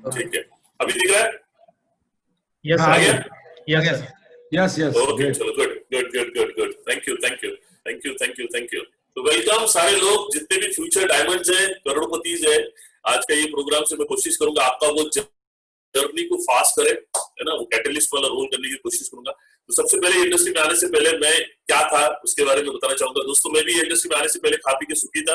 ठीक है, अभी दिख रहा है? यस आ सर। गया? Yes sir. Yes yes okay, चलो, good good good good good, thank you thank you thank you thank you thank you. तो वेलकम सारे लोग, जितने भी फ्यूचर डायमंड्स हैं, करोड़पतिज है। आज का ये प्रोग्राम से मैं कोशिश करूंगा आपका वो जर्नी को फास्ट करे, है ना, वो कैटलिस्ट वाला रोल करने की कोशिश करूंगा। तो सबसे पहले इंडस्ट्री में आने से पहले मैं क्या था उसके बारे में बताना चाहूंगा। दोस्तों, मैं भी इंडस्ट्री में आने से पहले खा पी के सुखी था।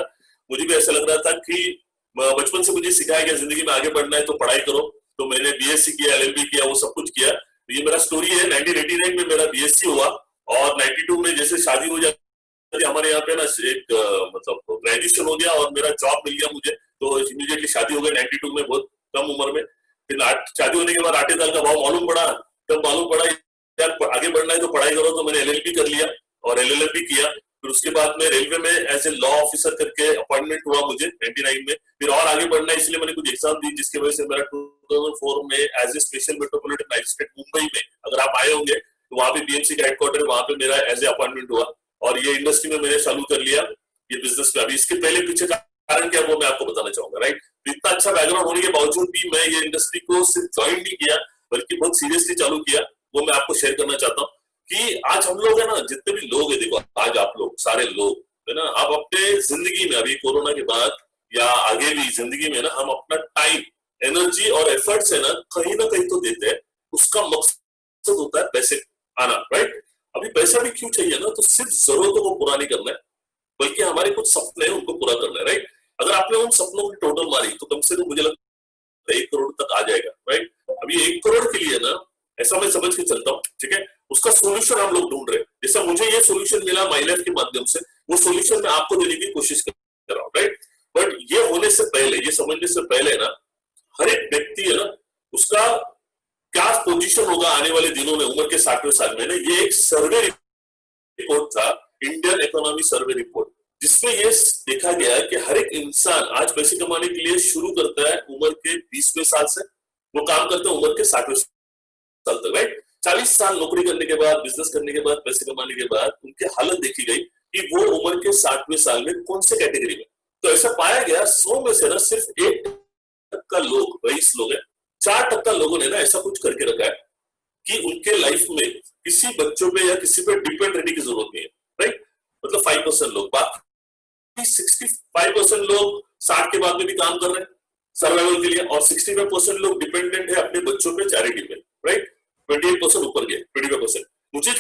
मुझे भी ऐसा लग रहा था कि बचपन से मुझे सिखाया गया जिंदगी में आगे बढ़ना है तो पढ़ाई करो। तो मैंने बीएससी किया, एलएलबी किया, वो सब कुछ किया। ये मेरा स्टोरी है। 1989 में मेरा बीएससी हुआ और 92 में जैसे शादी हो जाती है हमारे यहाँ पे ना, एक मतलब ग्रेजुएशन हो गया और मेरा जॉब मिल गया मुझे, तो इमीडिएटली शादी हो गई 92 में, बहुत कम उम्र में। फिर शादी होने के बाद 8 साल का भाव मालूम पड़ा, तब मालूम पड़ा यार आगे बढ़ना है तो पढ़ाई करो। तो मैंने एलएलबी कर लिया और एलएलबी किया। फिर उसके बाद में रेलवे में एज ए लॉ ऑफिसर करके अपॉइंटमेंट हुआ मुझे 99 में। फिर और आगे बढ़ना है इसलिए मैंने कुछ एग्जाम दी, जिसकी वजह से मेरा 2004 में as a special metropolitan magistrate Mumbai में, अगर आप आए होंगे तो वहां पे बीएमसी का हेडक्वार्टर, वहां पे मेरा एज ए अपॉइंटमेंट हुआ और ये इंडस्ट्री में मैंने चालू कर लिया ये बिजनेस का। अभी इसके पहले पीछे का कारण क्या वो मैं आपको बताना चाहूंगा। राइट, तो इतना अच्छा बैकग्राउंड होने के बावजूद भी मैं ये इंडस्ट्री को सिर्फ ज्वाइन नहीं किया बल्कि बहुत सीरियसली चालू किया। वो मैं आपको शेयर करना चाहता हूँ कि आज हम लोग है ना, जितने भी लोग है, देखो आज आप लोग सारे लोग है ना, आप अपने जिंदगी में अभी कोरोना के बाद या आगे भी जिंदगी में ना, हम अपना टाइम, एनर्जी और एफर्ट्स है ना कहीं तो देते हैं। उसका मकसद होता है पैसे आना। राइट, अभी पैसा भी क्यों चाहिए ना, तो सिर्फ जरूरतों को पूरा नहीं करना है बल्कि हमारे कुछ सपने हैं उनको पूरा करना है। राइट, अगर आपने उन सपनों की टोटल मारी तो कम से कम मुझे लगता है 1 करोड़ तक आ जाएगा। राइट, अभी 1 करोड़ के लिए ना, ऐसा मैं समझ के चलता हूँ, ठीक है, उसका सोल्यूशन हम लोग ढूंढ रहे हैं। जैसा मुझे ये सोल्यूशन मिला माई लाइफ के माध्यम से, वो सोल्यूशन मैं आपको देने की कोशिश कर रहा हूँ। राइट, बट ये होने से पहले, ये समझने से पहले ना, हर एक व्यक्ति है ना, उसका क्या पोजीशन होगा आने वाले दिनों में, उम्र के 60वें साल में ना, ये एक सर्वे रिपोर्ट था, इंडियन इकोनॉमी सर्वे रिपोर्ट, जिसमें ये देखा गया कि हर एक इंसान आज पैसे कमाने के लिए शुरू करता है उम्र के 20वें साल से, वो काम करते हैं उम्र के 60वें साल तक। राइट, 40 साल नौकरी करने के बाद, बिजनेस करने के बाद, पैसे कमाने के बाद उनकी हालत देखी गई कि वो उम्र के 60वें साल में कौन से कैटेगरी में। तो ऐसा पाया गया 100 में से ना सिर्फ 1% लोग रईस लोग हैं, 4% लोगों ने ना ऐसा कुछ करके रखा है कि उनके लाइफ में किसी बच्चों पे या किसी पे डिपेंड रहने की जरूरत नहीं है। राइट, मतलब 5% लोग, बाकी 65% लोग 60 के बाद में भी काम कर रहे हैं सर्वाइवल के लिए, और 65% लोग डिपेंडेंट है अपने बच्चों पे, चैरिटी पे। राइट, 28% ऊपर गए, 25%। मुझे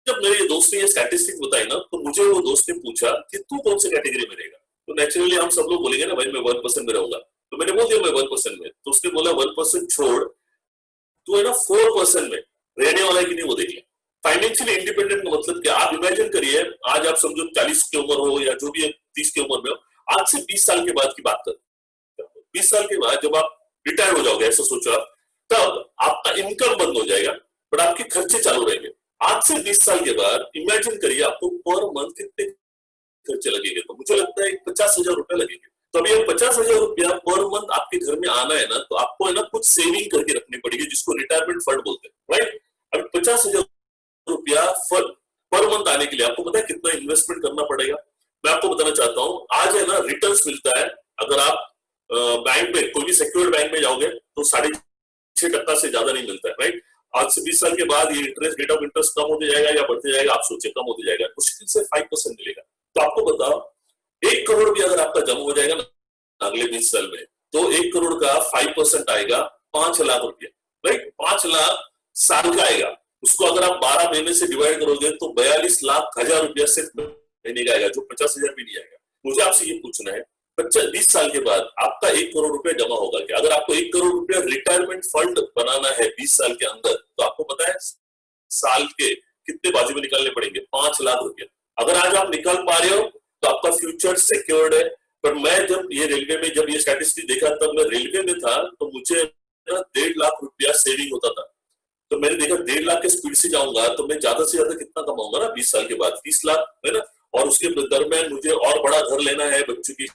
जब मेरे दोस्त ने ये स्टैटिस्टिक बताई ना, तो मुझे वो दोस्त ने पूछा कि तू कौन से कैटेगरी में रहेगा। तो नेचुरली हम सब लोग बोलेंगे ना, भाई मैं 1% में रहूंगा। तो मैंने बोल दिया मैं 1% में। तो उसने बोला 1% छोड़, तू है ना 4% में रहने वाला है कि नहीं वो देख ले। फाइनेंशियली इंडिपेंडेंट का मतलब क्या, आप इमेजिन करिए, आज आप समझो 40 की उम्र हो या जो भी 30 की उम्र में हो, आज से 20 साल के बाद की बात कर, 20 साल के बाद जब आप रिटायर हो जाओगे, ऐसा सोचो आप, तब आपका इनकम बंद हो जाएगा पर आपके खर्चे चालू रहेंगे। आज से 20 साल के बाद इमेजिन करिए आपको पर मंथ कितने खर्चे लगेंगे। तो मुझे लगता है 50,000 रुपए लगेंगे। तो अभी 50,000 रुपया पर मंथ आपके घर में आना है ना, तो आपको है ना कुछ सेविंग करके रखनी पड़ेगी, जिसको रिटायरमेंट फंड बोलते हैं। राइट, अभी 50,000 रुपया पर मंथ आने के लिए आपको पता है कितना इन्वेस्टमेंट करना पड़ेगा। मैं आपको बताना चाहता हूँ, आज है ना रिटर्न्स मिलता है, अगर आप बैंक में कोई भी सिक्योर्ड बैंक में जाओगे तो 6.5% से ज्यादा नहीं मिलता है। राइट, आज से 20 साल के बाद ये इंटरेस्ट, रेट ऑफ इंटरेस्ट कम होते जाएगा या बढ़ते जाएगा, आप सोचिए कम होते जाएगा, मुश्किल से 5% मिलेगा। तो आपको बताओ 1 करोड़ भी अगर आपका जमा हो जाएगा ना अगले 20 साल में, तो 1 करोड़ का 5% आएगा 5 लाख रुपया। राइट, 5 लाख साल का आएगा। उसको अगर आप 12 महीने से डिवाइड करोगे तो 42 लाख हजार रुपया सिर्फ महीने का आएगा, जो 50,000 भी नहीं आएगा। मुझे आपसे ये पूछना है, 20 साल के बाद आपका 1 करोड़ रुपया जमा होगा क्या? अगर आपको 1 करोड़ रुपया रिटायरमेंट फंड बनाना है 20 साल के अंदर, तो आपको पता है साल के कितने बाजू में निकालने पड़ेंगे? 5 लाख रुपया। अगर आज आप निकाल पा रहे हो तो आपका फ्यूचर सिक्योर्ड है। पर मैं जब ये रेलवे में जब ये स्टैटिस्टिक्स देखा, तब मैं रेलवे में था, तो मुझे 1.5 लाख रुपया सेविंग होता था। तो मैंने देखा 1.5 लाख के स्पीड से जाऊंगा तो मैं ज्यादा से ज्यादा कितना कमाऊंगा ना 20 साल के बाद? 30 लाख, है ना। और उसके दरमियान मुझे और बड़ा घर लेना है, बच्चों की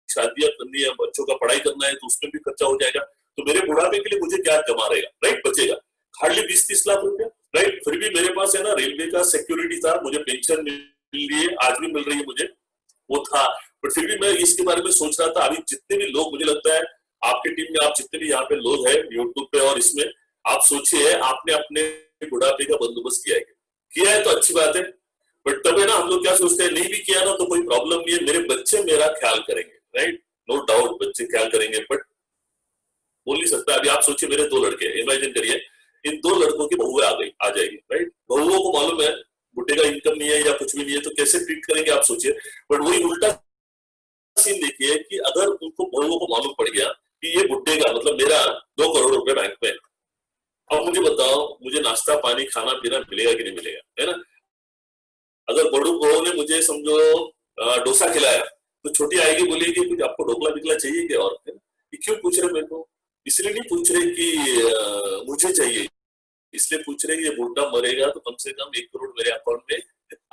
शादियां करनी है, बच्चों का पढ़ाई करना है, तो उसमें भी खर्चा हो जाएगा। तो मेरे बुढ़ापे के लिए मुझे क्या जमा रहेगा? राइट, बचेगा हार्डली 20-30 लाख रुपया। राइट, फिर भी मेरे पास है ना रेलवे का सिक्योरिटी था, मुझे पेंशन मिल रही है, आज भी मिल रही है मुझे, वो था। पर फिर भी मैं इसके बारे में सोच रहा था। अभी जितने भी लोग, मुझे लगता है आपकी टीम में आप जितने भी यहाँ पे लोग हैं यूट्यूब पे और इसमें, आप सोचिए आपने अपने बुढ़ापे का बंदोबस्त किया है तो अच्छी बात है, बट तब है ना हम लोग क्या सोचते हैं, नहीं भी किया ना तो कोई प्रॉब्लम नहीं है, मेरे बच्चे मेरा ख्याल करेंगे, राइट? नो डाउट बच्चे ख्याल करेंगे, बट बोल नहीं सकता। अभी आप सोचिए मेरे 2 लड़के, इमेजिन करिए इन 2 लड़कों की बहुएं आ जाएगी, राइट? बहुओं को मालूम है बुढ़े का इनकम नहीं है या कुछ भी नहीं है तो कैसे ट्रीट करेंगे आप सोचिए। बट वही उल्टा सीन देखिए कि अगर उनको बहुओं को मालूम पड़ गया कि ये बुढ़े का मतलब मेरा 2 करोड़ रुपए बैंक में, अब मुझे बताओ मुझे नाश्ता पानी खाना पीना मिलेगा कि नहीं मिलेगा, है ना? अगर बड़ू बहू ने मुझे समझो डोसा खिलाया तो छोटी आएगी बोलेगी कुछ आपको ढोकला बिकला चाहिए क्या, और है ना? ये क्यों पूछ रहे मेरे को? इसलिए नहीं पूछ रहे कि मुझे चाहिए, इसलिए पूछ रहे कि ये बुढ़ा मरेगा तो कम से कम 1 करोड़ मेरे अकाउंट में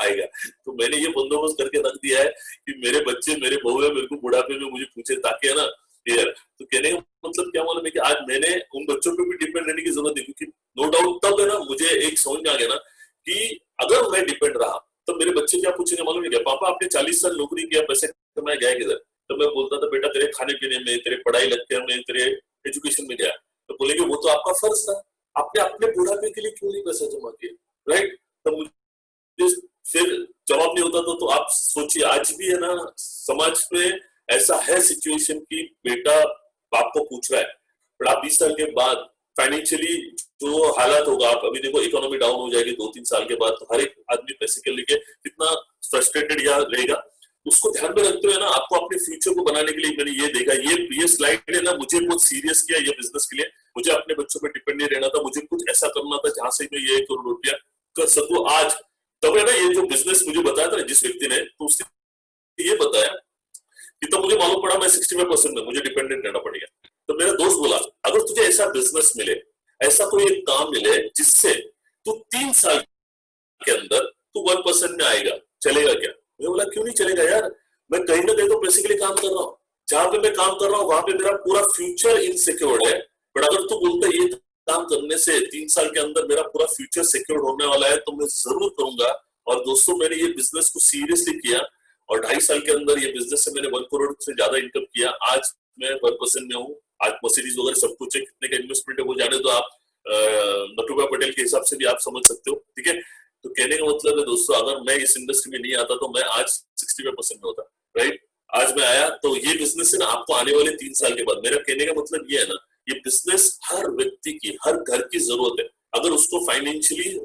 आएगा। तो मैंने ये बंदोबस्त करके रख दिया है कि मेरे बच्चे मेरे बहू है मेरे को बुढ़ापे में मुझे पूछे, ताकि है ना क्लियर। तो कहने का मतलब क्या मालूम है कि आज मैंने उन बच्चों पे भी डिपेंड रहने की जरूरत नहीं, क्योंकि नो डाउट तब है ना मुझे एक समझ में आ गया ना कि अगर मैं डिपेंड रहा तो मेरे बच्चे क्या पूछेंगे मालूम है क्या, पापा आपने 40 साल नौकरी किया, पैसे कमाए, गया किधर? तो मैं बोलता था बेटा तेरे खाने पीने में, तेरे पढ़ाई लगते में, तेरे एजुकेशन में गया। तो बोलेंगे वो तो आपका फर्ज था, आपने अपने बुढ़ापे के लिए क्यों नहीं पैसा जमा किया, राइट? तो मुझे फिर जवाब नहीं होता तो आप सोचिए आज भी है ना समाज में ऐसा है सिचुएशन कि बेटा बाप को पूछ रहा है, बट आप 20 साल के बाद फाइनेंशियली जो हालात होगा, आप अभी देखो इकोनॉमी डाउन हो जाएगी 2-3 साल के बाद, तो हर एक आदमी पैसे के लिए कितना फ्रस्ट्रेटेड या रहेगा। उसको ध्यान में रखते हुए ना आपको अपने फ्यूचर को बनाने के लिए मैंने ये देखा, ये स्लाइड है ना मुझे बहुत सीरियस किया ये बिजनेस के लिए। मुझे अपने बच्चों पर डिपेंड नहीं रहना था, मुझे कुछ ऐसा करना था जहां से मैं ये 1 करोड़ रुपया कर सकूं आज। तब है ना ये जो बिजनेस मुझे बताया था जिस व्यक्ति ने, तो उसने ये बताया कि तब मुझे मालूम पड़ा मैं 65% में मुझे डिपेंडेंट रहना पड़ेगा। तो मेरा दोस्त बोला अगर तुझे ऐसा बिजनेस मिले, ऐसा कोई एक काम मिले जिससे तू 3 साल के अंदर तू 1% में आएगा, चलेगा क्या? मैं बोला क्यों नहीं चलेगा यार, मैं कहीं ना कहीं तो पैसे के लिए काम कर रहा हूँ, जहां पे मैं काम कर रहा हूँ वहां पे मेरा पूरा फ्यूचर इनसिक्योर है, बट अगर तू बोलता है ये काम करने से 3 साल के अंदर मेरा पूरा फ्यूचर सिक्योर होने वाला है तो मैं जरूर करूंगा। और दोस्तों मैंने ये बिजनेस को सीरियसली किया और 2.5 साल के अंदर ये बिजनेस से मैंने 1 करोड़ से ज्यादा इनकम किया। आज मैं 1% में हूँ, आज मर्सिडीज वगैरह सब कुछ है, कितने का इन्वेस्टमेंट है वो जाने तो आप नटूबा पटेल के हिसाब से भी आप समझ सकते हो, ठीक है? तो कहने का मतलब है दोस्तों अगर मैं इस इंडस्ट्री में नहीं आता तो मैं आज 65% में होता, राइट? आज मैं आया तो ये बिजनेस है ना आपको आने वाले 3 साल के बाद, मेरा कहने का मतलब ये है ना ये बिजनेस हर व्यक्ति की हर घर की जरूरत है अगर उसको फाइनेंशियली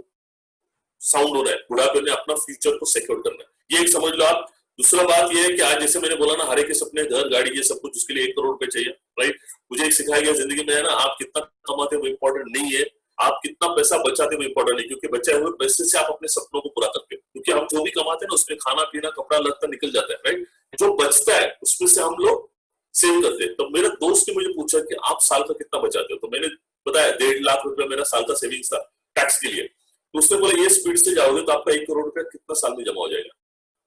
साउंड होना है, बुढ़ापे में अपना फ्यूचर को सिक्योर करना है, ये एक समझ लो आप। दूसरा बात ये है कि आज जैसे मैंने बोला ना हर एक के सपने घर गाड़ी ये सब कुछ, उसके लिए 1 करोड़ रुपए चाहिए, राइट? मुझे एक सिखाया गया जिंदगी में है ना आप कितना कमाते वो इंपॉर्टेंट नहीं है, आप कितना पैसा बचाते वो इंपॉर्टेंट नहीं, क्योंकि बचाए हुए पैसे से आप अपने सपनों को पूरा करते हो, क्योंकि हम जो भी कमाते हैं ना उसमें खाना पीना कपड़ा लगता निकल जाता है, राइट? जो बचता है उसमें से हम लोग सेव करते हैं। तो मेरे दोस्त ने मुझे पूछा कि आप साल का कितना बचाते हो, तो मैंने बताया 1.5 लाख रुपया मेरा साल का सेविंग्स था टैक्स के लिए। तो उसने बोला ये स्पीड से जाओगे तो आपका 1 करोड़ रुपया कितना साल में जमा हो जाएगा?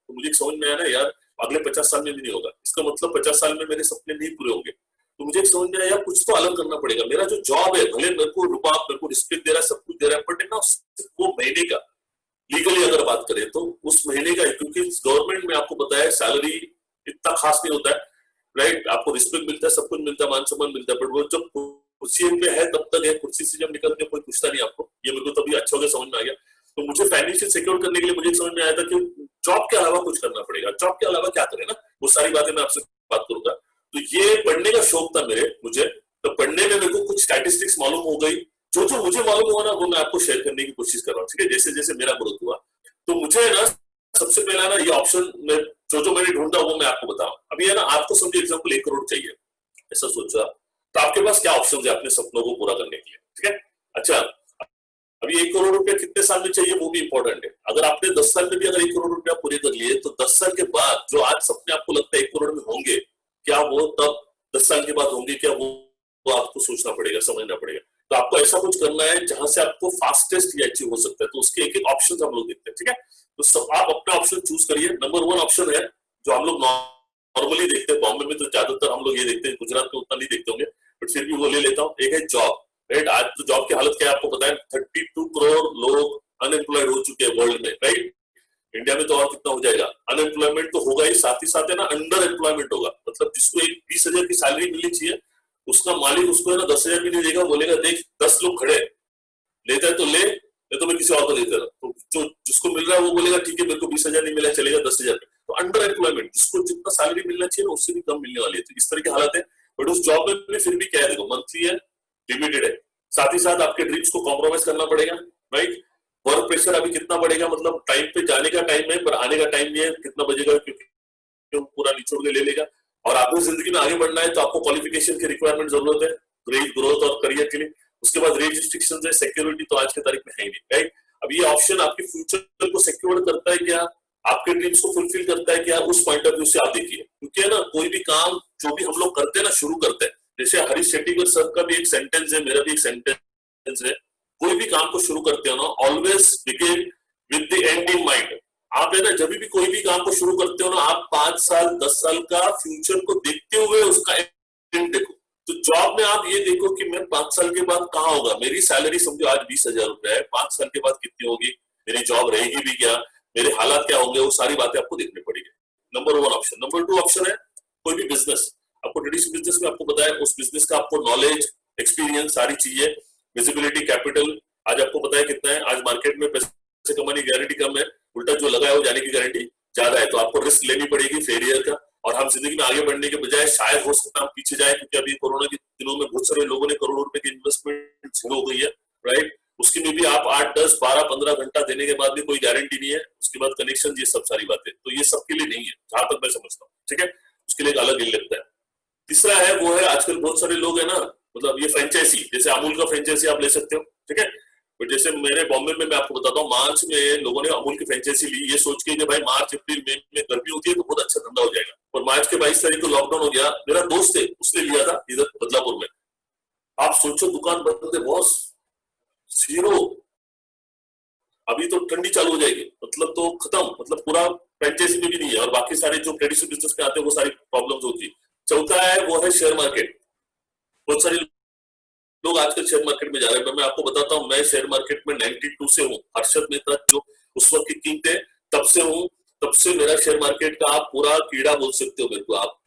तो मुझे समझ में आया ना यार अगले 50 साल में भी नहीं होगा, इसका मतलब 50 साल में मेरे सपने नहीं पूरे होंगे। तो मुझे समझ में आया यार कुछ तो अलग करना पड़ेगा, मेरा जो जॉब है भले मेरे को रुपया मेरे को रिस्पेक्ट दे रहा है सब कुछ दे रहा है, बट ना वो महीने का लीगली अगर बात करें तो उस महीने का, क्योंकि गवर्नमेंट में आपको पता है सैलरी इतना खास नहीं होता है, राइट? आपको रिस्पेक्ट मिलता है, सब कुछ मिलता है, मान सम्मान मिलता है, बट वो जब कुर्सी पे है तब तक है, कुर्सी से जब निकलते कोई पूछता नहीं आपको, ये मेरे को तभी अच्छा हो गया समझ में आ गया। तो मुझे फाइनेंशियल सिक्योर करने के लिए मुझे समझ में आया था कि जॉब के अलावा कुछ करना पड़ेगा, जॉब के अलावा क्या करें ना, वो सारी बातें मैं आपसे बात करूंगा। तो ये पढ़ने का शौक था मुझे, तो पढ़ने में मेरे को कुछ स्टैटिस्टिक्स मालूम हो गई, जो मुझे मालूम हुआ ना वो मैं आपको शेयर करने की कोशिश कर रहा हूँ, ठीक है? जैसे जैसे मेरा ग्रोथ हुआ तो मुझे ना सबसे पहला ना ये ऑप्शन में जो मैंने ढूंढा वो मैं आपको बताऊं। अभी है ना आपको समझो एग्जांपल 1 करोड़ चाहिए, ऐसा सोचा तो आपके पास क्या ऑप्शन है अपने सपनों को पूरा करने के लिए, ठीक है? अच्छा अभी 1 करोड़ रुपया कितने साल में चाहिए वो भी इंपॉर्टेंट है। अगर आपने 10 साल में भी अगर 1 करोड़ रुपया पूरे कर लिए तो 10 साल के बाद जो आज सपने आपको लगता है 1 करोड़ में होंगे, क्या वो तब 10 साल के बाद होंगे क्या, वो आपको सोचना पड़ेगा, समझना पड़ेगा। तो आपको ऐसा कुछ करना है जहां से आपको फास्टेस्ट ये अचीव हो सकता है, तो उसके एक एक ऑप्शन हम लोग देखते हैं, ठीक है? तो सब आप अपना ऑप्शन चूज करिए। नंबर 1 ऑप्शन है जो हम लोग नॉर्मली देखते हैं, बॉम्बे में तो ज्यादातर हम लोग ये देखते हैं, गुजरात में उतना नहीं देखते होंगे, बट फिर भी वो ले लेता हूँ। एक है जॉब, राइट? आज तो जॉब की हालत क्या है आपको पता है, 32 करोड़ लोग अनएम्प्लॉयड हो चुके हैं वर्ल्ड में, राइट? इंडिया में तो और कितना हो जाएगा, अनएम्प्लॉयमेंट तो होगा ही, साथ है ना अंडर एम्प्लॉयमेंट होगा, मतलब जिसको एक 20,000 की सैलरी मिलनी चाहिए उसका मालिक उसको है ना 10,000 भी नहीं देगा, बोलेगा देख 10 लोग खड़े, लेता है तो ले, नहीं तो मैं किसी और को देता हूँ। तो जो जिसको मिल रहा है वो बोलेगा ठीक है मेरे को 20,000 नहीं मिला, चलेगा 10,000। तो अंडर एम्प्लॉयमेंट, जिसको जितना सैलरी मिलना चाहिए ना उससे भी कम मिलने वाली है, तो इस तरह की हालत है। बट उस जॉब में भी फिर भी क्या है, देखो मंथली है, लिमिटेड है, साथ ही साथ आपके ड्रीम्स को कॉम्प्रोमाइज करना पड़ेगा, राइट। वर्क प्रेशर अभी कितना बढ़ेगा, मतलब टाइम पे जाने का टाइम है पर आने का टाइम नहीं है, कितना बजेगा क्योंकि पूरा निचोड़ के ले लेगा। और आपको जिंदगी में आगे बढ़ना है तो आपको क्वालिफिकेशन की रिक्वायरमेंट जरूरत है, ग्रोथ और करियर के लिए। उसके बाद रेट रिस्ट्रिक्शन है, सिक्योरिटी तो आज की तारीख में है ही नहीं, राइट। अब ये ऑप्शन आपके फ्यूचर को सिक्योर करता है क्या, आपके ड्रीम्स को फुलफिल करता है क्या, उस पॉइंट ऑफ व्यू से आप देखिए। क्योंकि है ना कोई भी काम जो भी हम लोग करते हैं ना, शुरू करते हैं, जैसे हरीश शेट्टी सर का भी एक सेंटेंस है, मेरा भी एक सेंटेंस है, कोई भी काम को शुरू करते हो ना, always begin with the and in mind. आप है ना जब भी कोई भी काम को शुरू करते हो ना, आप 5 साल 10 साल का फ्यूचर को देखते हुए उसका एंड देखो। तो जॉब में आप ये देखो कि मैं 5 साल के बाद कहाँ होगा, मेरी सैलरी समझो आज 20,000 रुपए है, 5 साल के बाद कितनी होगी, मेरी जॉब रहेगी भी क्या, मेरे हालात क्या होंगे, वो सारी बातें आपको देखनी पड़ेगी। Number 1 option. नंबर 2 ऑप्शन है कोई भी बिजनेस। आपको ट्रेडिशनल बिजनेस में आपको पता है उस बिजनेस का आपको नॉलेज, एक्सपीरियंस, सारी चीजें, विजिबिलिटी, कैपिटल आज आपको पता है कितना है। आज मार्केट में पैसे कमाने की गारंटी कम है, उल्टा जो लगा है वो जाने की गारंटी ज्यादा है। तो आपको रिस्क लेनी पड़ेगी फेलियर का, और हम जिंदगी में आगे बढ़ने के बजाय शायद हो सकता है हम पीछे जाए, क्योंकि अभी कोरोना के दिनों में बहुत सारे लोगों ने करोड़ों रुपए की इन्वेस्टमेंट शुरू हो गई है, राइट। उसकी में भी आप 8 10 12 15 घंटा देने के बाद भी कोई गारंटी नहीं है। उसके बाद कनेक्शन, ये सब सारी बातें, तो ये सबके लिए नहीं है जहां तक मैं समझता हूँ, ठीक है। उसके लिए एक अलग ही लगता है। तीसरा है वो है आजकल बहुत सारे लोग है ना, मतलब ये फ्रेंचाइजी, जैसे अमूल का फ्रेंचाइजी आप ले सकते हो, ठीक है। बट जैसे मेरे बॉम्बे में मैं आपको बताता हूँ, मार्च में लोगों ने अमूल की फ्रेंचाइजी ली, ये सोच के कि भाई मार्च अप्रैल मई में गर्मी होती है तो बहुत अच्छा धंधा हो जाएगा। और मार्च के 22 तारीख को लॉकडाउन हो गया। मेरा दोस्त है उसने लिया था इधर बदलापुर में, आप सोचो दुकान बंद है बॉस, जीरो। अभी तो ठंडी चालू हो जाएगी, मतलब तो खत्म, मतलब पूरा फ्रेंचाइजी में भी नहीं है, और बाकी सारे जो ट्रेडिशनल बिजनेस में आते हैं वो सारी प्रॉब्लम्स होती है। चौथा है वो है शेयर मार्केट। बहुत सारे लोग आजकल शेयर मार्केट में जा रहे हैं। मैं आपको बताता हूँ, मैं शेयर मार्केट में 92 से हूँ। हर्षद मेहता जो उस वक्त की किंग थे तब से हूँ, तब से मेरा शेयर मार्केट का आप पूरा कीड़ा बोल सकते हो मेरे को। आप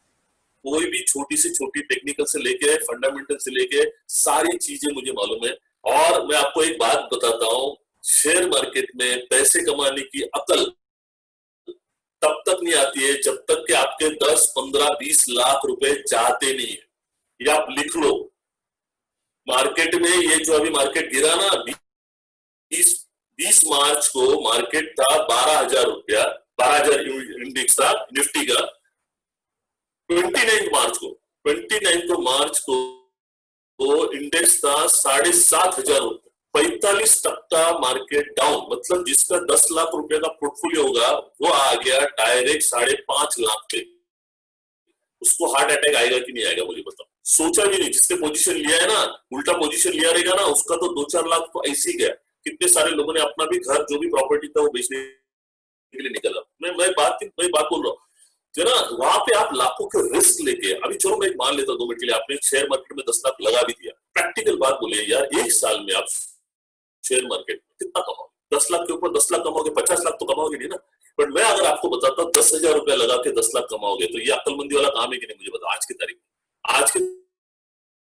कोई भी छोटी से छोटी टेक्निकल से लेके फंडामेंटल से लेके सारी चीजें मुझे मालूम है। और मैं आपको एक बात बताता हूँ, शेयर मार्केट में पैसे कमाने की अकल तब तक नहीं आती है जब तक कि आपके 10 15 20 लाख रुपए जाते नहीं है। ये आप लिख लो। मार्केट में ये जो अभी मार्केट गिरा ना, 20 मार्च को मार्केट था 12,000 रुपया, 12,000 इंडेक्स था निफ्टी का। 29 मार्च को इंडेक्स था 7,500 रुपए, 45% मार्केट डाउन। मतलब जिसका 10 लाख रुपए का पोर्टफोलियो होगा वो आ गया डायरेक्ट 5.5 लाख पे। उसको हार्ट अटैक आएगा कि नहीं आएगा मुझे बताओ। सोचा भी नहीं, जिसने पोजीशन लिया है ना, उल्टा पोजीशन लिया रहेगा ना, उसका तो 2-4 लाख तो ऐसे ही गया। कितने सारे लोगों ने अपना भी घर जो भी प्रॉपर्टी था वो बेचने के लिए निकला। मैं बात बोल रहा हूँ जो ना, वहां पे आप लाखों के रिस्क लेके, अभी चलो मैं मान लेता हूँ 2 मिनट के लिए, आपने शेयर मार्केट में 10 लाख लगा भी दिया। प्रैक्टिकल बात बोलिए यार, एक साल में आप शेयर मार्केट में कितना कमाओगे? 10 लाख के ऊपर 10 लाख कमाओगे, 50 लाख तो कमाओगे नहीं ना। बट मैं अगर आपको बताता हूँ 10,000 रुपया लगा के 10 लाख कमाओगे, तो ये अक्लमंदी वाला काम है कि नहीं मुझे बताओ। आज की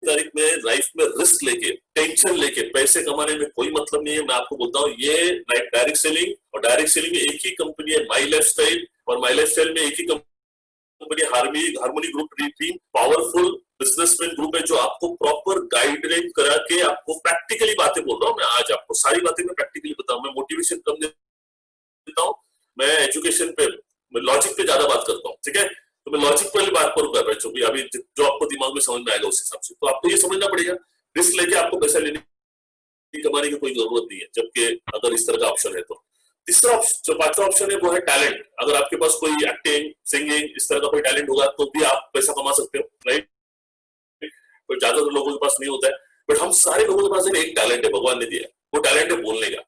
तारीख में लाइफ में रिस्क लेके, टेंशन लेके पैसे कमाने में कोई मतलब नहीं है। मैं आपको बोलता हूँ ये डायरेक्ट सेलिंग, और डायरेक्ट सेलिंग में एक ही कंपनी है माई लाइफस्टाइल, और माई लाइफस्टाइल में एक ही company harmony group team, powerful businessman group है जो आपको प्रॉपर गाइडलाइन करा के आपको प्रैक्टिकली बातें बोल रहा हूँ। मैं आज आपको सारी बातें मैं प्रैक्टिकली बताऊँ। मैं मोटिवेशन कम देता हूँ, मैं एजुकेशन पे, मैं लॉजिक पे ज्यादा बात करता हूँ, ठीक है। तो मैं लॉजिक वाली बात पर कर रहा हूँ, अभी जो आपको दिमाग में समझ में आएगा उस हिसाब से। तो आपको ये समझना पड़ेगा रिस्क लेके आपको पैसा लेने कमाने की कोई जरूरत नहीं है, जबकि अगर इस तरह का ऑप्शन है तो। तीसरा जो 5वां ऑप्शन है वो है टैलेंट। अगर आपके पास कोई एक्टिंग, सिंगिंग इस तरह का कोई टैलेंट होगा तो भी आप पैसा कमा सकते हो, राइट। तो ज्यादातर लोगों के पास नहीं होता है, बट हम सारे लोगों के पास एक टैलेंट है, भगवान ने दिया। वो टैलेंट है बोलने का।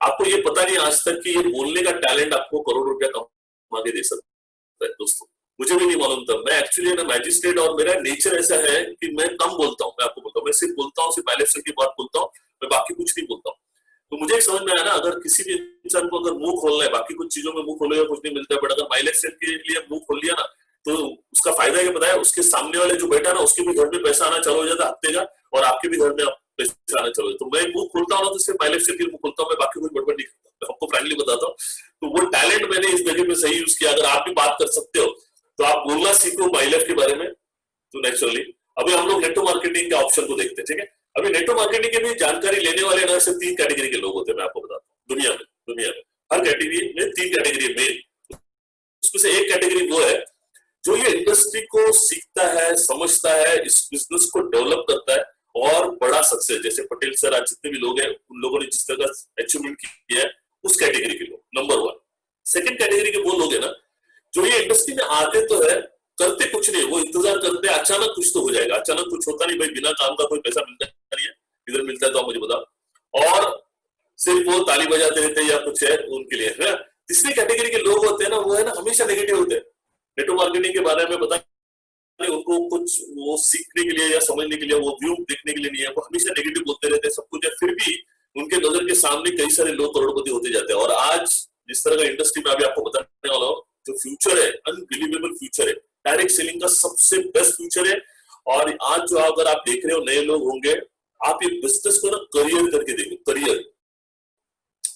आपको ये पता नहीं आज तक कि ये बोलने का टैलेंट आपको करोड़ रुपया कमा के दे सकता है दोस्तों। मुझे भी नहीं मालूम था। मैं एक्चुअली ना मैजिस्ट्रेट, और मेरा नेचर ऐसा है कि मैं कम बोलता हूँ। मैं आपको बोलता हूँ, मैं सिर्फ बोलता हूँ, सिर्फ बाइलेक्शन की बात बोलता हूँ, मैं बाकी कुछ नहीं बोलता हूँ। तो मुझे समझ में आया ना, अगर किसी भी इंसान को अगर मुंह खोलना है, बाकी कुछ चीजों में मुंह खोलेगा कुछ नहीं मिलता है, बट अगर माइलेक्शन के लिए मुंह खोल लिया ना तो उसका फायदा है कि पता है उसके सामने वाले जो बैठा ना उसके भी घर में पैसा आना चालू हो जाता है हफ्ते का, और आपके भी घर में पैसा आना चालू हो। तो मैं मुंह खोलता हूँ तो सिर्फ माई लाइफ स्टाइल मुंह खोलता हूँ, मैं बाकी कोई गड़बड़ नहीं करता, आपको फ्रैंकली बताता हूँ। तो वो टैलेंट मैंने इस जगह पे सही यूज किया। अगर आप भी बात कर सकते हो तो आप बोलना सीखो माई लाइफ के बारे में, तो नेचुरली। अभी हम लोग नेटवर्क मार्केटिंग के ऑप्शन को देखते हैं, ठीक है। अभी नेटवर्क मार्केटिंग की भी जानकारी लेने वाले ना सिर्फ 3 कैटेगरी के लोग होते हैं, मैं आपको बताता हूँ। दुनिया में हर कैटेगरी में 3 कैटेगरी मेन, उसमें से एक कैटेगरी वो है जो ये इंडस्ट्री को सीखता है, समझता है, इस बिजनेस को डेवलप करता है और बड़ा सक्सेस, जैसे पटेल सर आज जितने भी लोग हैं उन लोगों ने जिस तरह का अचीवमेंट किया है, उस कैटेगरी के लोग नंबर 1। सेकंड कैटेगरी के वो लोग हैं ना जो ये इंडस्ट्री में आते तो है, करते कुछ नहीं, वो इंतजार करते हैं अचानक कुछ तो हो जाएगा। अचानक कुछ होता नहीं भाई, बिना काम का कोई पैसा मिलता नहीं है, इधर मिलता है तो आप मुझे बताओ, और सिर्फ वो ताली बजाते रहते हैं या कुछ है उनके लिए है। तीसरी कैटेगरी के लोग होते हैं ना, वो है ना हमेशा नेगेटिव होते हैं, नेटवर्क मार्केटिंग के बारे में पता नहीं उनको कुछ वो सीखने के लिए या समझने के लिए, वो व्यू देखने के लिए नहीं है, वो हमेशा नेगेटिव बोलते रहते हैं सब कुछ है, फिर भी उनके नजर के सामने कई सारे लोग करोड़पति होते जाते हैं। और आज जिस तरह का इंडस्ट्री में अभी आपको बताने वाला हूँ, जो फ्यूचर है अनबिलीवेबल फ्यूचर है, डायरेक्ट सेलिंग का सबसे बेस्ट फ्यूचर है। और आज जो अगर आप देख रहे हो नए लोग होंगे, आप ये बिजनेस को ना करियर करके देखो, करियर,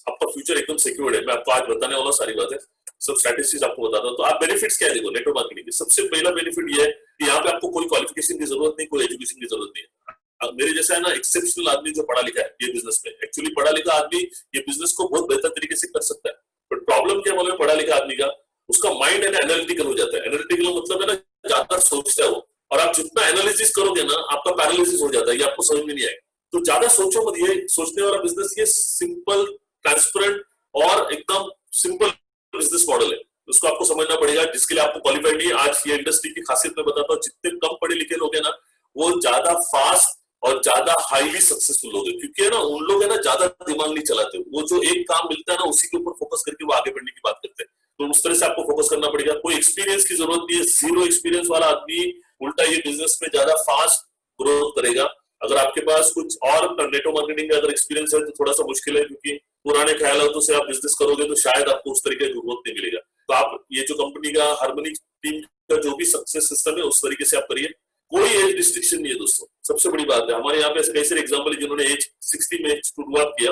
आपका फ्यूचर एकदम सिक्योर्ड है। मैं आपको आज बताने वाला सारी बातें, सब स्ट्रैटेजीज आपको बताता हूँ। तो आप बेनिफिट्स क्या देखो नेटवर्क मार्केटिंग के, सबसे पहला बेनिफिट ये है कि यहाँ पे आपको कोई क्वालिफिकेशन की जरूरत नहीं, कोई एजुकेशन की जरूरत नहीं है। अब मेरे जैसा है ना एक्सेप्शनल आदमी जो पढ़ा लिखा है ये बिजनेस में, एक्चुअली पढ़ा लिखा आदमी ये बिजनेस को बहुत बेहतर तरीके से कर सकता है। बट प्रॉब्लम क्या मालूम है पढ़ा लिखा आदमी का, उसका माइंड है ना एनालिटिकल हो जाता है। एनालिटिकल मतलब है ना ज्यादा सोचता है वो, और आप जितना एनालिसिस करोगे ना आपका पैरालिसिस हो जाता है, ये आपको समझ में नहीं आएगा। तो ज्यादा सोचो मत, ये सोचने वाला बिजनेस ये सिंपल, ट्रांसपेरेंट और एकदम सिंपल बिजनेस मॉडल है, उसको आपको समझना पड़ेगा, जिसके लिए आपको क्वालिफाइड नहीं है। आज ये इंडस्ट्री की खासियत मैं बताता हूँ, जितने कम पढ़े लिखे लोग हैं ना वो ज्यादा फास्ट और ज्यादा हाईली सक्सेसफुल लोग हैं, क्योंकि है ना उन लोग है ना ज्यादा दिमाग नहीं चलाते, वो जो एक काम मिलता है ना उसी के ऊपर फोकस करके वो आगे बढ़ने की बात करते हैं। तो उस तरह से आपको फोकस करना पड़ेगा। कोई एक्सपीरियंस की जरूरत नहीं है, जीरो एक्सपीरियंस वाला आदमी उल्टा ये बिजनेस में ज्यादा फास्ट ग्रोथ करेगा। अगर आपके पास कुछ और नेटवर्क मार्केटिंग का अगर एक्सपीरियंस है तो थोड़ा सा मुश्किल है, क्योंकि पुराने ख्यालों से आप बिजनेस करोगे तो शायद आपको उस तरीके का ग्रोथ नहीं मिलेगा। तो आप ये जो कंपनी का हार्मनी टीम का जो भी सक्सेस सिस्टम है उस तरीके से आप करिए। कोई एज रिस्ट्रिक्शन नहीं है दोस्तों, सबसे बड़ी बात है। हमारे यहाँ पे ऐसे कई सारे एग्जाम्पल है जिन्होंने एज 60 में शुरुआत किया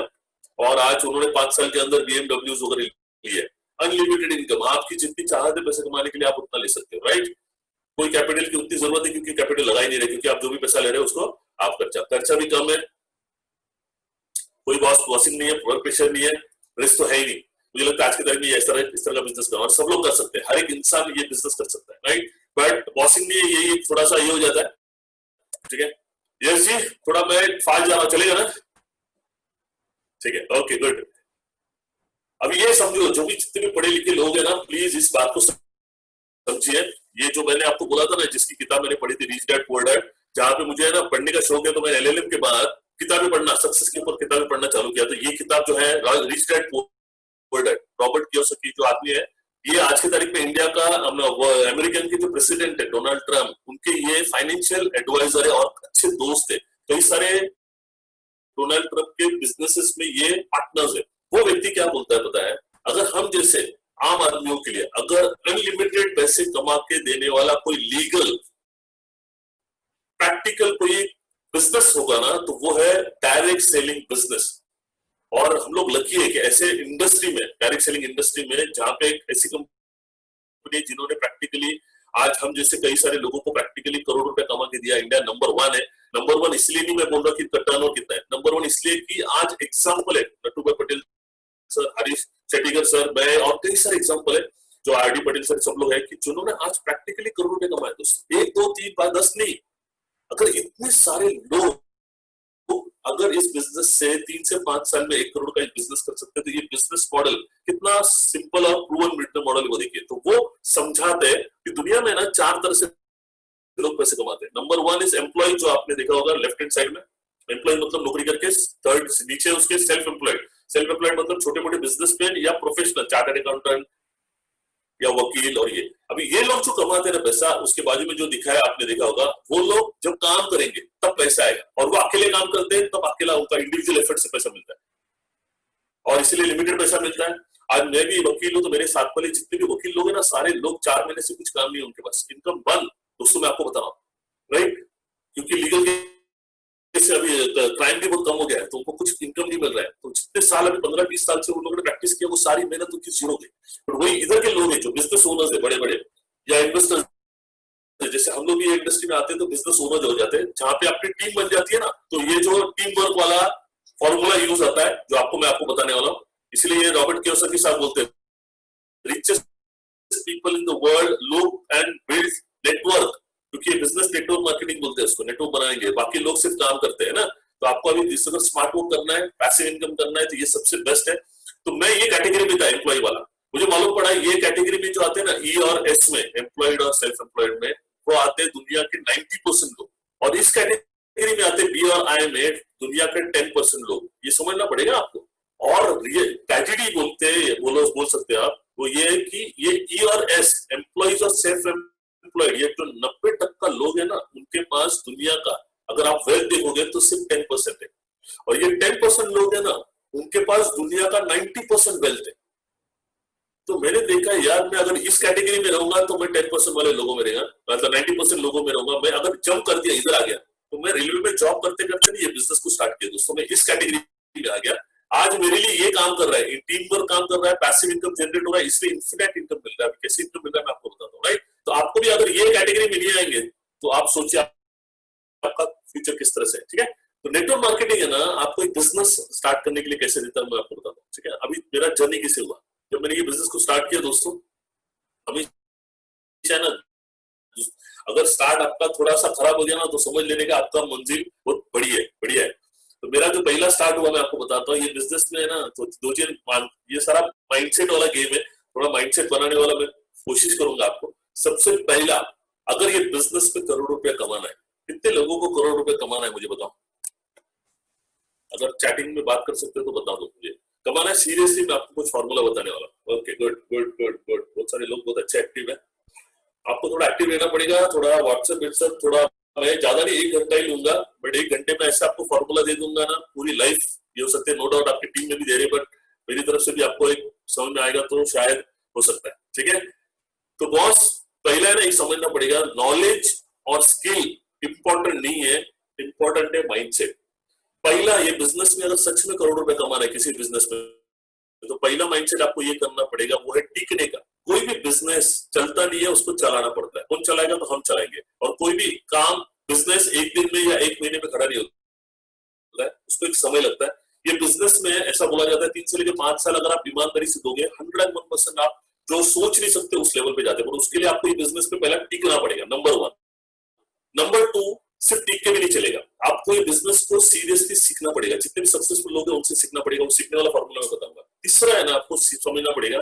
और आज उन्होंने 5 साल के अंदर BMW वगैरह लिए। अनलिमिटेड इनकम, आपकी जितनी चाहत है पैसे कमाने के लिए आप उतना ले सकते हो, राइट। कोई कैपिटल की उतनी जरूरत है क्योंकि कैपिटल लगा ही नहीं रहे, क्योंकि आप जो भी पैसा ले रहे हो उसको आप खर्चा भी कम है, कोई बॉसिंग नहीं है, वर्क प्रेशर नहीं है, रिस्क तो है ही नहीं। मुझे लगता है आज के टाइम में इस तरह का बिजनेस करना और सब लोग कर सकते हैं, हर एक इंसान ये बिजनेस कर सकता है, राइट। बट बॉसिंग नहीं है, ये थोड़ा सा ये हो जाता है, ठीक है। यस जी, थोड़ा मैं फास्ट जा रहा हूं, चलेगा ना? ठीक है, ओके गुड। अभी ये समझो, जो भी जितने भी पढ़े लिखे लोग हैं ना, प्लीज इस बात को समझिए। ये जो मैंने आपको बोला था ना, जिसकी किताब मैंने पढ़ी थी रिच डैड पुअर डैड, जहां पे मुझे है ना पढ़ने का शौक है, तो मैंने LLM के बाद किताबें पढ़ना, सक्सेस के ऊपर किताबें पढ़ना चालू किया। तो ये किताब जो है rich dad poor dad, Robert Kiyosaki जो आदमी है, ये आज की तारीख में इंडिया का अमेरिकन के जो प्रेसिडेंट है डोनाल्ड ट्रम्प, उनके ये फाइनेंशियल एडवाइजर है और अच्छे दोस्त है। कई सारे डोनाल्ड ट्रम्प के बिजनेसेस में ये पार्टनर्स है। वो व्यक्ति क्या बोलता है पता है, अगर हम जैसे आम आदमियों के लिए अगर अनलिमिटेड पैसे कमा के देने वाला कोई लीगल प्रैक्टिकल कोई बिजनेस होगा ना, तो वो है डायरेक्ट सेलिंग बिजनेस। और हम लोग लकी है कि ऐसे इंडस्ट्री में, डायरेक्ट सेलिंग इंडस्ट्री में, जहां पे एक ऐसी कंपनी जिन्होंने प्रैक्टिकली आज हम जैसे कई सारे लोगों को प्रैक्टिकली करोड़ रुपए कमा के दिया। इंडिया नंबर 1 है। नंबर 1 इसलिए नहीं मैं बोल रहा कि टर्नओवर कितना है, नंबर 1 इसलिए कि आज एग्जाम्पल है नट्टू भाई पटेल सर, हरीश शेट्टीकर सर, मैं और कई सारे एग्जाम्पल है, जो RD पटेल सर, सब लोग हैं कि जिन्होंने आज प्रैक्टिकली करोड़ रुपए कमाए दोस्तों। 1 2 3 5 10 नहीं, अगर इतने सारे लोग अगर इस बिजनेस से 3 से 5 साल में 1 करोड़ का बिजनेस कर सकते हैं, तो ये बिजनेस मॉडल कितना सिंपल और प्रूवन बिजनेस मॉडल वो देखिए। तो वो समझाते हैं कि दुनिया में ना 4 तरह से लोग पैसे कमाते हैं। नंबर 1 इज एम्प्लॉय, जो आपने देखा होगा लेफ्ट हैंड साइड में, एम्प्लॉय मतलब नौकरी करके, थर्ड नीचे उसके सेल्फ एम्प्लॉयड। सेल्फ एम्प्लॉयड मतलब छोटे मोटे बिजनेसमैन या प्रोफेशनल, चार्टर्ड अकाउंटेंट या वकील। और ये अभी ये लोग जो कमाते हैं पैसा, उसके बाजू में जो दिखा है आपने देखा होगा, वो लोग जब काम करेंगे तब पैसा आएगा, और वो अकेले काम करते हैं तब अकेला उनका इंडिविजुअल एफर्ट से पैसा मिलता है, और इसीलिए लिमिटेड पैसा मिलता है। आज मैं भी वकील हूं, तो मेरे साथ वाले जितने भी वकील लोग हैं ना, सारे लोग 4 महीने से कुछ काम नहीं है उनके पास, इनकम बंद, दोस्तों मैं आपको बता रहा हूँ, राइट? क्योंकि लीगल से अभी क्राइम भी बहुत कम हो गया है, तो उनको कुछ इनकम नहीं मिल रहा है, तो जितने साल अभी 15-20 साल से उन लोगों ने प्रैक्टिस किया, वो सारी मेहनत उनकी जीरो गई। बट वही इधर के लोग हैं जो बिजनेस ओनर्स है, बड़े बड़े या इन्वेस्टर्स, जैसे हम लोग भी इंडस्ट्री में आते हैं तो बिजनेस ओनर हो जाते हैं, जहां पे आपकी टीम बन जाती है ना, तो ये जो टीम वर्क वाला फॉर्मूला यूज आता है, जो मैं आपको बताने वाला हूँ। इसलिए ये रॉबर्ट कियोसाकी साहब बोलते हैं, richest people in the world look and build network, क्योंकि बिजनेस नेटवर्क मार्केटिंग बोलते हैं उसको, नेटवर्क बनाएंगे, बाकी लोग सिर्फ काम करते हैं ना। तो आपको अभी अगर स्मार्ट वर्क करना है, पैसिव इनकम करना है, तो ये सबसे बेस्ट है। तो मैं ये कैटेगरी में था, एम्प्लॉय वाला, मुझे मालूम पड़ा ये कैटेगरी में जो आते हैं ना, ई और एस में, एम्प्लॉयड और सेल्फ एम्प्लॉयड में, वो आते हैं दुनिया के 90% लोग, और इस कैटेगरी में आते हैं बी और आई में दुनिया के 10% लोग। ये समझना पड़ेगा आपको। और ये ट्रेजेडी बोल सकते हैं आप, वो ये है कि ये ई और एस, एम्प्लॉइज और सेल्फ एम्प्लॉयड, ये जो 90% लोग है ना, उनके पास दुनिया का, अगर आप वेल्थ देखोगे तो सिर्फ 10% है, और ये 10% लोग है ना, उनके पास दुनिया का 90% वेल्थ है। तो मैंने देखा यार, मैं अगर इस कैटेगरी में रहूंगा तो मैं 10% वाले लोगों में रहूंगा, मतलब 90% लोगों में रहूंगा। मैं अगर जंप कर दिया, इधर आ गया, तो मैं रेलवे में जॉब करते करते नहीं ये बिजनेस को स्टार्ट किया दोस्तों, मैं इस कैटेगरी में आ गया। आज मेरे लिए ये काम कर रहा है, टीम वर्क काम कर रहा है, पैसिव इनकम जनरेट हो रहा है, इसलिए इन्फिनिट इनकम मिल रहा है। कैसे इनकम मिल रहा है मैं आपको बताता हूँ, राइट? तो आपको भी अगर ये कैटेगरी में नहीं आएंगे तो आप सोचिए आपका फ्यूचर किस तरह से है, ठीक है? तो नेटवर्क मार्केटिंग है ना, आपको एक बिजनेस स्टार्ट करने के लिए कैसे देता है मैं आपको बताता हूँ, ठीक है? अभी मेरा जर्नी कैसे हुआ, जब मैंने ये बिजनेस को स्टार्ट किया दोस्तों, अभी ना, अगर स्टार्ट आपका थोड़ा सा खराब हो गया ना, तो समझ लेने का आपका मंजिल बहुत बड़ी है, बढ़िया है। तो मेरा जो पहला स्टार्ट हुआ मैं आपको बताता हूँ, ये बिजनेस में है ना, तो दो चीज, ये सारा माइंडसेट वाला गेम है, थोड़ा माइंडसेट बनाने वाला मैं कोशिश करूंगा आपको। सबसे पहला, अगर ये बिजनेस में करोड़ रुपया कमाना है, कितने लोगों को करोड़ रुपया कमाना है मुझे बताओ? अगर चैटिंग में बात कर सकते हो तो बता दो मुझे, कमाना है सीरियसली, मैं आपको कुछ फॉर्मूला बताने वाला। Okay, good good good good, बहुत सारे लोग बहुत अच्छे एक्टिव है। आपको थोड़ा एक्टिव रहना पड़ेगा, थोड़ा व्हाट्सएप, थोड़ा, मैं ज्यादा नहीं 1 घंटा ही लूंगा, बट 1 घंटे में ऐसा आपको फॉर्मूला दे दूंगा ना, पूरी लाइफ ये हो सकते हैं। नो डाउट आपकी टीम में भी दे रहे, बट मेरी तरफ से भी आपको एक समझ में आएगा तो शायद हो सकता है, ठीक है? तो बॉस, पहला है ना, ये समझना पड़ेगा, नॉलेज और स्किल इंपॉर्टेंट नहीं है, इंपॉर्टेंट है माइंडसेट। पहला, ये बिजनेस में अगर सच में करोड़ रुपए कमाना है किसी बिजनेस में, तो पहला माइंडसेट आपको ये करना पड़ेगा, वो है टिकने का। कोई भी बिजनेस चलता नहीं है, उसको चलाना पड़ता है। कौन चलाएगा? तो हम चलाएंगे। और कोई भी काम, बिजनेस एक दिन में या 1 महीने में खड़ा नहीं होता है, उसको एक समय लगता है। ये बिजनेस में ऐसा बोला जाता है 3 से लेकर 5 साल अगर आप ईमानदारी से दोगे, 101% आप जो सोच नहीं सकते उस लेवल पे जाते हैं। उसके लिए आपको ये बिजनेस पे पहला टिकना पड़ेगा, नंबर 1। नंबर 2, सिर्फ टीक के भी नहीं चलेगा, आपको ये बिजनेस को सीरियसली सीखना पड़ेगा। जितने भी सक्सेसफुल लोग हैं उनसे सीखना पड़ेगा, वो सीखने वाला फॉर्मूला मैं बताऊंगा। तीसरा है ना, आपको समझना पड़ेगा,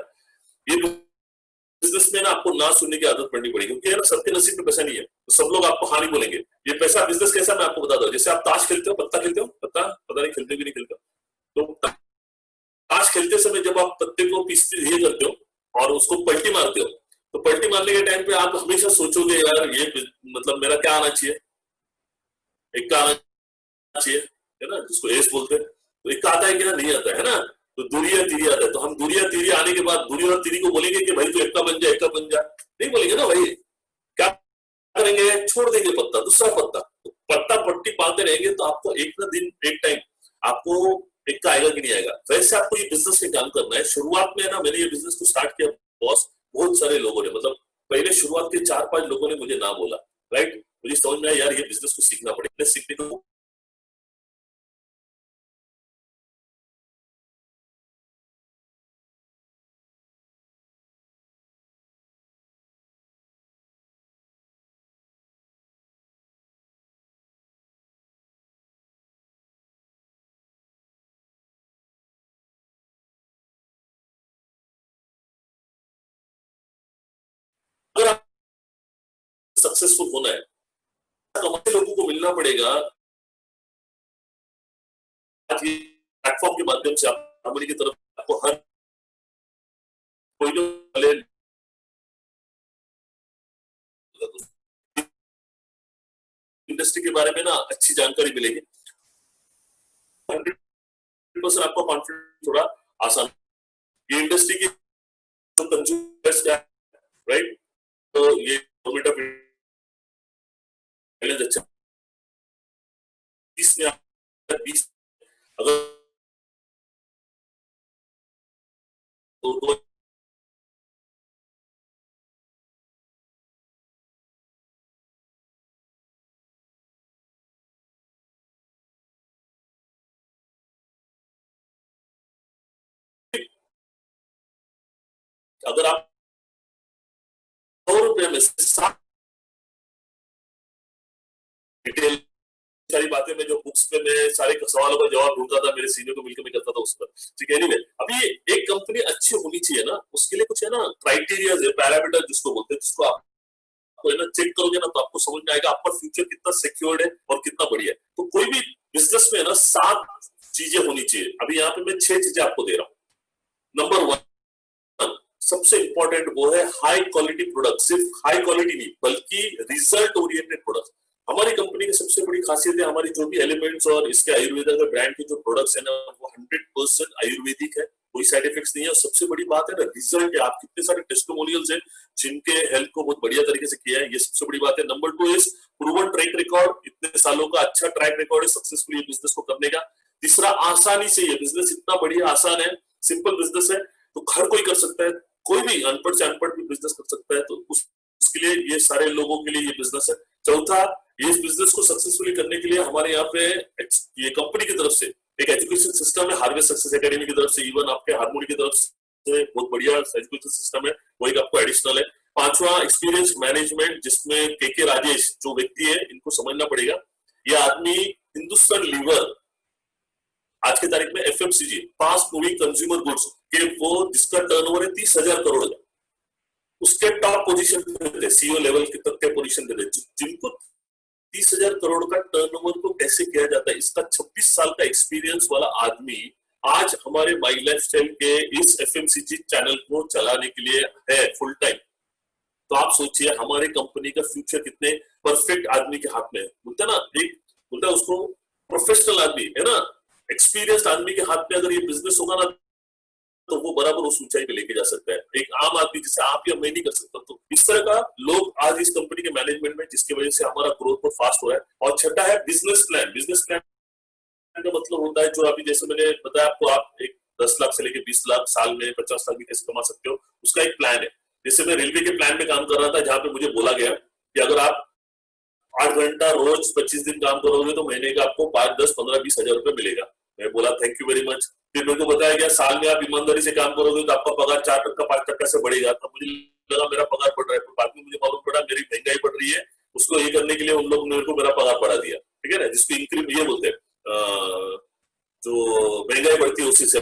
ये बिजनेस में ना आपको ना सुनने की आदत पड़नी पड़ेगी, क्योंकि ना सबके नसीब में पैसा नहीं है, तो सब लोग आपको हाँ नहीं बोलेंगे। ये पैसा बिजनेस कैसा मैं आपको बता दूं, जैसे आप ताश खेलते हो, पत्ता खेलते हो, पता नहीं खेलते भी नहीं खेलते, तो ताश खेलते समय जब आप पत्ते को पीसते ये करते हो और उसको पलटी मारते हो, तो पलटी मारने के टाइम पे आप हमेशा सोचोगे यार ये मतलब मेरा क्या आना चाहिए, एक का आना चाहिए, है ना, जिसको एस बोलते हैं। तो एक का आता है कि ना, नहीं आता है ना, तो दूरिया तीरी आता है। तो हम दूरिया तीरी आने के बाद दूरी और तीरी को बोलेंगे कि भाई तू एक का बन जा, एक का बन जा, नहीं बोलेंगे ना भाई। क्या करेंगे? छोड़ देंगे पत्ता, दूसरा पत्ता, तो पत्ता पट्टी पाते रहेंगे, तो आपको एक ना दिन, एक टाइम आपको एक का आएगा कि नहीं आएगा। वैसे आपको ये बिजनेस में काम करना है। शुरुआत में ना, मैंने ये बिजनेस को स्टार्ट किया बॉस, बहुत सारे लोगों ने, मतलब पहले शुरुआत के 4-5 लोगों ने मुझे ना बोला, राइट? मुझे समझ में आया यार ये बिजनेस को सीखना पड़ेगा, सीखने को अगर आप सक्सेसफुल होना है, कमाने लोगों को मिलना पड़ेगा। आज ये प्लेटफॉर्म के माध्यम से आप कंपनी की तरफ आपको हर कोई वाले इंडस्ट्री के बारे में ना अच्छी जानकारी मिलेगी। 100% आपको कॉन्फिडेंस थोड़ा आसान, ये इंडस्ट्री की कंज्यूमर्स क्या, राइट? तो ये गवर्नमेंट ऑफ बैलेंस अच्छा 20 में 20 अगर तो अगर आप 100 रुपए में से 7 डिटेल सारी बातें मैं जो बुक्स पे मैं सारे सवालों का जवाब ढूंढता था मेरे सीनियर को मिलकर मैं करता था उस पर ठीक है एनीवे अभी एक कंपनी अच्छी होनी चाहिए ना उसके लिए कुछ है ना क्राइटेरिया है पैरामीटर जिसको बोलते हैं जिसको आपको है ना चेक करोगे ना तो आपको समझ में आएगा आपका फ्यूचर कितना सिक्योर्ड है और कितना बढ़िया है तो कोई भी बिजनेस में है ना 7 चीजें होनी चाहिए अभी यहाँ पे मैं 6 चीजें आपको दे रहा हूँ नंबर 1 सबसे इंपॉर्टेंट वो है हाई क्वालिटी प्रोडक्ट सिर्फ हाई क्वालिटी नहीं बल्कि रिजल्ट ओरिएंटेड प्रोडक्ट हमारी कंपनी की सबसे बड़ी खासियत है हमारी जो भी एलिमेंट्स और इसके आयुर्वेदा के ब्रांड के जो प्रोडक्ट्स है ना वो 100% आयुर्वेदिक है कोई साइड इफेक्ट्स नहीं है और सबसे बड़ी बात है ना रिजल्ट है आप कितने सारे टेस्टिमोनियल्स हैं जिनके हेल्थ को बहुत बढ़िया तरीके से किया है ये सबसे बड़ी बात है number 2 is proven track record इतने सालों का अच्छा ट्रैक रिकॉर्ड है सक्सेसफुली बिजनेस को करने का तीसरा आसानी से ये बिजनेस इतना बढ़िया आसान है सिंपल बिजनेस है तो हर कोई कर सकता है कोई भी अनपढ़ से अनपढ़ भी बिजनेस कर सकता है तो उसके लिए ये सारे लोगों के लिए ये बिजनेस है चौथा ये इस बिजनेस को सक्सेसफुली करने के लिए हमारे यहाँ पे ये कंपनी की तरफ से एक एजुकेशन सिस्टम है हार्वेस्ट सक्सेस एकेडमी की तरफ से इवन आपके हारमोनी की तरफ से बहुत बढ़िया एजुकेशन सिस्टम है वो एक आपको एडिशनल है पांचवा एक्सपीरियंस मैनेजमेंट जिसमें के राजेश जो व्यक्ति है इनको समझना पड़ेगा ये आदमी हिंदुस्तान लीवर आज की तारीख में FMCG fast moving consumer goods के वो जिसका टर्नओवर है 30,000 करोड़ का उसके टॉप पोजीशन पे थे सीईओ लेवल के तक के पोजीशन पे थे जिनको 30,000 करोड़ का टर्नओवर को कैसे किया जाता है इसका 26 साल का एक्सपीरियंस वाला आदमी आज हमारे माई लाइफस्टाइल के इस एफएमसीजी चैनल को चलाने के लिए है फुल टाइम तो आप सोचिए हमारे कंपनी का फ्यूचर कितने परफेक्ट आदमी के हाथ में है बोलते ना एक बोलता है उसको प्रोफेशनल आदमी है ना एक्सपीरियंस्ड आदमी के हाथ में अगर ये बिजनेस होगा ना तो वो बराबर उस ऊंचाई पे लेके जा सकता है एक आम आदमी जिसे आप या मैं नहीं कर सकता तो इस तरह का लोग आज इस कंपनी के मैनेजमेंट में जिसकी वजह से हमारा ग्रोथ बहुत फास्ट हो रहा है और छठा है बिजनेस प्लान का मतलब होता है जो अभी जैसे मैंने बताया आपको आप एक 10 लाख से लेके 20 लाख साल में 50 लाख भी कैसे कमा सकते हो उसका एक प्लान है जैसे मैं रेलवे के प्लान में काम कर रहा था जहां पे मुझे बोला गया कि अगर आप 8 घंटा रोज 25 दिन काम करोगे तो महीने का आपको 5, 10, 15, 20 हजार रुपए मिलेगा मैं बोला थैंक यू वेरी मच फिर मेरे को बताया गया साल में आप ईमानदारी से काम करोगे तो आपका पगार 4%, 5% से बढ़ेगा तब मुझे लगा मेरा पगार बढ़ रहा है बाद में मुझे मालूम पड़ा मेरी महंगाई बढ़ रही है उसको ये करने के लिए उन लोग मेरे को मेरा पगार बढ़ा दिया ठीक है ना जिसको इंक्रीमेंट ये बोलते हैं जो महंगाई बढ़ती है उसी से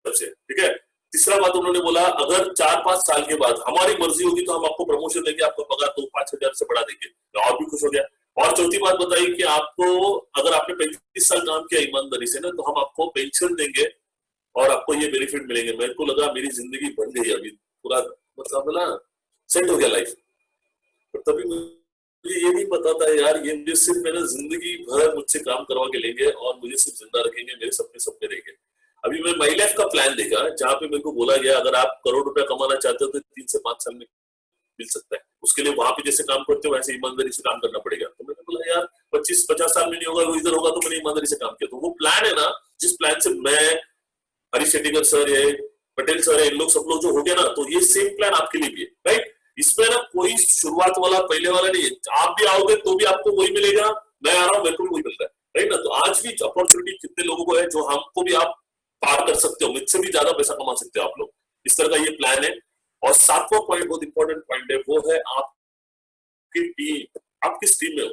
ठीक है तीसरा बात उन्होंने बोला अगर 4-5 साल के बाद हमारी मर्जी होगी तो हम आपको प्रमोशन देंगे आपका पगार तो 5,000 से बढ़ा देंगे और भी खुश हो गया और चौथी बात बताई कि आपको अगर आपने 35 साल काम किया ईमानदारी से ना तो हम आपको पेंशन देंगे और आपको ये बेनिफिट मिलेंगे मेरे को लगा मेरी जिंदगी बन गई अभी पूरा मतलब ना सेट हो गया लाइफ पर तभी मुझे ये नहीं पता था यार ये मुझे सिर्फ मैंने जिंदगी भर मुझसे काम करवा के लेंगे और मुझे सिर्फ जिंदा रखेंगे मेरे सपने सपने रहेंगे अभी मैं माई लाइफ का प्लान देखा जहाँ पे मेरे को बोला गया अगर आप करोड़ रुपया कमाना चाहते हो तो 3 से 5 साल में मिल सकता है उसके लिए वहां पे जैसे काम करते हो वैसे ईमानदारी से काम करना पड़ेगा तो मैंने बोला यार 25-50 साल में नहीं होगा वो इधर होगा तो मैंने ईमानदारी से काम किया तो वो प्लान है ना जिस प्लान से मैं हरीश शेट्टीकर सर है पटेल सर है इन लोग सब लोग जो हो गया ना तो ये सेम प्लान आपके लिए भी है राइट इसमें ना कोई शुरुआत वाला पहले वाला नहीं है आप भी आओगे तो भी आपको वही मिलेगा मैं आ रहा हूँ मेरे को भी वही मिल रहा है राइट ना तो आज भी अपॉर्चुनिटी कितने लोगों को है जो हमको भी आप पार कर सकते हो मुझसे भी ज्यादा पैसा कमा सकते हो आप लोग इस तरह का ये प्लान है और 7वां पॉइंट बहुत इंपॉर्टेंट पॉइंट है वो है आपकी टीम आप किस टीम में हो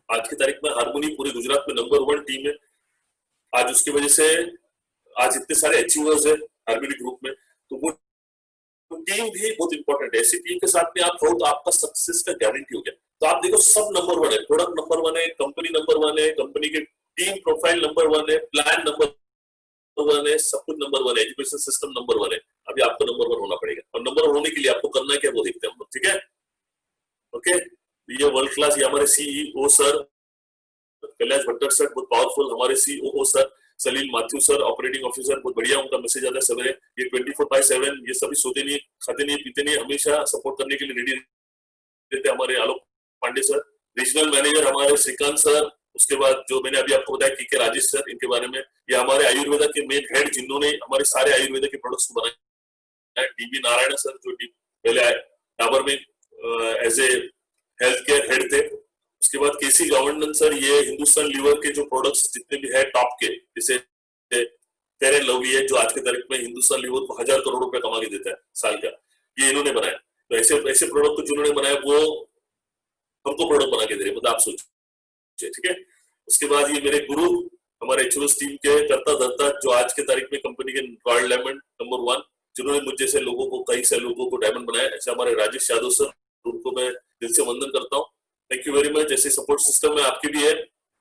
आज की तारीख में हारमोनी पूरे गुजरात में नंबर 1 टीम है आज उसकी वजह से आज इतने सारे अचीवर्स है हारमोनी ग्रुप में तो वो टीम भी बहुत इंपॉर्टेंट है ऐसी टीम के साथ में आप हो तो आपका सक्सेस का गारंटी हो गया तो आप देखो सब नंबर 1 है प्रोडक्ट नंबर 1 है कंपनी नंबर 1 है कंपनी के टीम प्रोफाइल नंबर 1 है प्लान नंबर 1 है सब कुछ नंबर 1 है एजुकेशन सिस्टम नंबर 1 है अभी आपको नंबर 1 होना पड़ेगा और नंबर 1 होने के लिए आपको करना क्या वो देखते हैं हम लोग ठीक है ओके ये वर्ल्ड क्लास ये हमारे CEO sir Kailash Bhattar sir बहुत पावरफुल हमारे सीईओ सर सलील माथ्यू सर ऑपरेटिंग ऑफिसर बहुत बढ़िया उनका मैसेज आता है सवेरे ये 24/7 ये सभी सोते नहीं खाते नहीं पीते नहीं हमेशा सपोर्ट करने के लिए रेडी रहते हमारे आलोक पांडे सर रीजनल मैनेजर हमारे श्रीकांत सर, उसके बाद जो मैंने अभी आपको बताया के राजेश सर, इनके बारे में, ये हमारे आयुर्वेदा के मेन हेड जिन्होंने हमारे सारे आयुर्वेदा के प्रोडक्ट्स को बनाया, डीबी नारायण सर जो पहले डाबर में as a health care head थे। उसके बाद केसी गवर्नमेंट सर, ये हिंदुस्तान लीवर के जो प्रोडक्ट्स जितने भी है टॉप के, जैसे फेयर एंड लवली है जो आज के तारीख में हिंदुस्तान लीवर को 1000 करोड़ रुपए कमा के देता है साल का, ये इन्होंने बनाया। तो ऐसे ऐसे प्रोडक्ट को जिन्होंने बनाया वो हमको प्रोडक्ट बना के दे रहे, मतलब आप सोचिए, ठीक है। उसके बाद ये मेरे गुरु हमारे एचओएस टीम के करता धरता, जो आज के तारीख में कंपनी के रॉयल डायमंड नंबर 1, जिन्होंने मुझ जैसे लोगों को, कई सारे लोगों को डायमंड बनाया, ऐसे हमारे राजेश यादव सर, उनको मैं दिल से वंदन करता हूँ। Thank you very much. जैसे सपोर्ट सिस्टम में आपके भी है।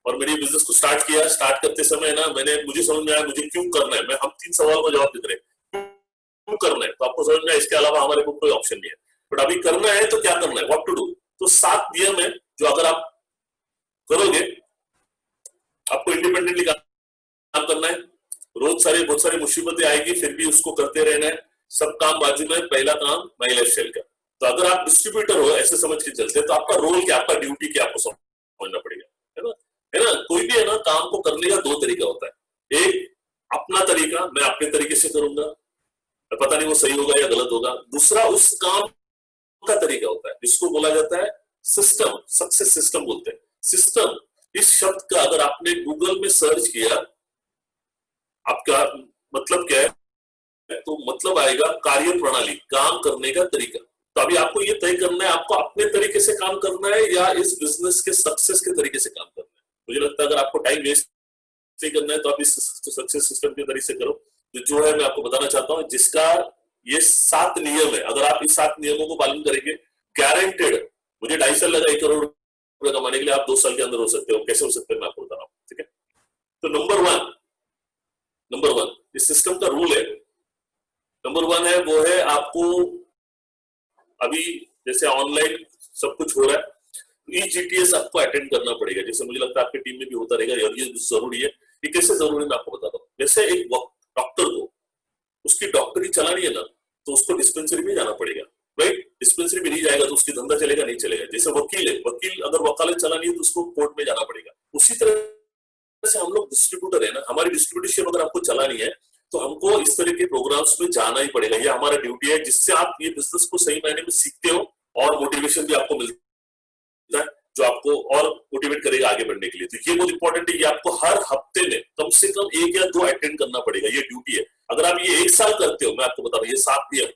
और मेरी बिजनेस को स्टार्ट किया, स्टार्ट करते समय ना मुझे समझ में आया मुझे क्यों करना है। हम 3 सवालों का जवाब देते रहे, क्यों करना है, तो आपको समझ में आया इसके अलावा हमारे को कोई ऑप्शन नहीं है। बट अभी करना है तो क्या करना है, व्हाट टू डू। तो 7 नियम है जो अगर आप करोगे, आपको इंडिपेंडेंटली काम करना है। रोज बहुत सारी मुसीबतें आएगी, फिर भी उसको करते रहना है। सब काम बाजू में, पहला काम माई लाइफ स्टाइल का। तो अगर आप डिस्ट्रीब्यूटर हो ऐसे समझ के चलते, तो आपका रोल क्या, आपका ड्यूटी क्या, आपको समझना पड़ेगा, है ना। है ना, कोई भी है ना, काम को करने का 2 तरीका होता है। एक अपना तरीका, मैं अपने तरीके से करूंगा, पता नहीं वो सही होगा या गलत होगा। दूसरा उस काम का तरीका होता है जिसको बोला जाता है सिस्टम, सक्सेस सिस्टम बोलते हैं। सिस्टम इस शब्द का अगर आपने गूगल में सर्च किया, आपका मतलब क्या है, तो मतलब आएगा कार्य प्रणाली, काम करने का तरीका। तो अभी आपको ये तय करना है आपको अपने तरीके से काम करना है या इस बिजनेस के सक्सेस के तरीके से काम करना है। मुझे लगता है अगर आपको टाइम वेस्ट नहीं करना है तो आप इस सक्सेस सिस्टम के तरीके से करो। तो जो है मैं आपको बताना चाहता हूँ, जिसका ये 7 नियम है, अगर आप इस 7 नियमों को पालन करेंगे, गारंटेड, मुझे 2.5 साल लगा 1 करोड़ रुपए कमाने के लिए, आप 2 साल के अंदर हो सकते हो। कैसे हो सकते हैं मैं आपको बता रहा हूँ, ठीक है। तो नंबर 1 इस सिस्टम का रूल है, नंबर 1 है वो है आपको, अभी जैसे ऑनलाइन सब कुछ हो रहा है, ईजीटीएस आपको अटेंड करना पड़ेगा। जैसे मुझे लगता है आपकी टीम में भी होता रहेगा, ये जरूरी है। ये कैसे जरूरी, मैं आपको बताता हूँ। जैसे एक डॉक्टर को उसकी डॉक्टरी चलानी है ना, तो उसको डिस्पेंसरी में जाना पड़ेगा, राइट। डिस्पेंसरी में नहीं जाएगा तो उसकी धंधा चलेगा, नहीं चलेगा। जैसे वकील है, वकील अगर वकालत चलानी है तो उसको कोर्ट में जाना पड़ेगा। उसी तरह से हम लोग डिस्ट्रीब्यूटर है ना, हमारी डिस्ट्रीब्यूटरशिप अगर आपको चलानी है तो हमको इस तरह के प्रोग्राम्स में जाना ही पड़ेगा। ये हमारा ड्यूटी है, जिससे आप ये बिजनेस को सही मायने में सीखते हो और मोटिवेशन भी आपको मिलता है, जो आपको और मोटिवेट करेगा आगे बढ़ने के लिए। तो ये बहुत इंपॉर्टेंट है, ये आपको हर हफ्ते में कम से कम 1 या 2 अटेंड करना पड़ेगा, ये ड्यूटी है। अगर आप ये 1 साल करते हो, मैं आपको बता रहा हूँ ये 7 नियम,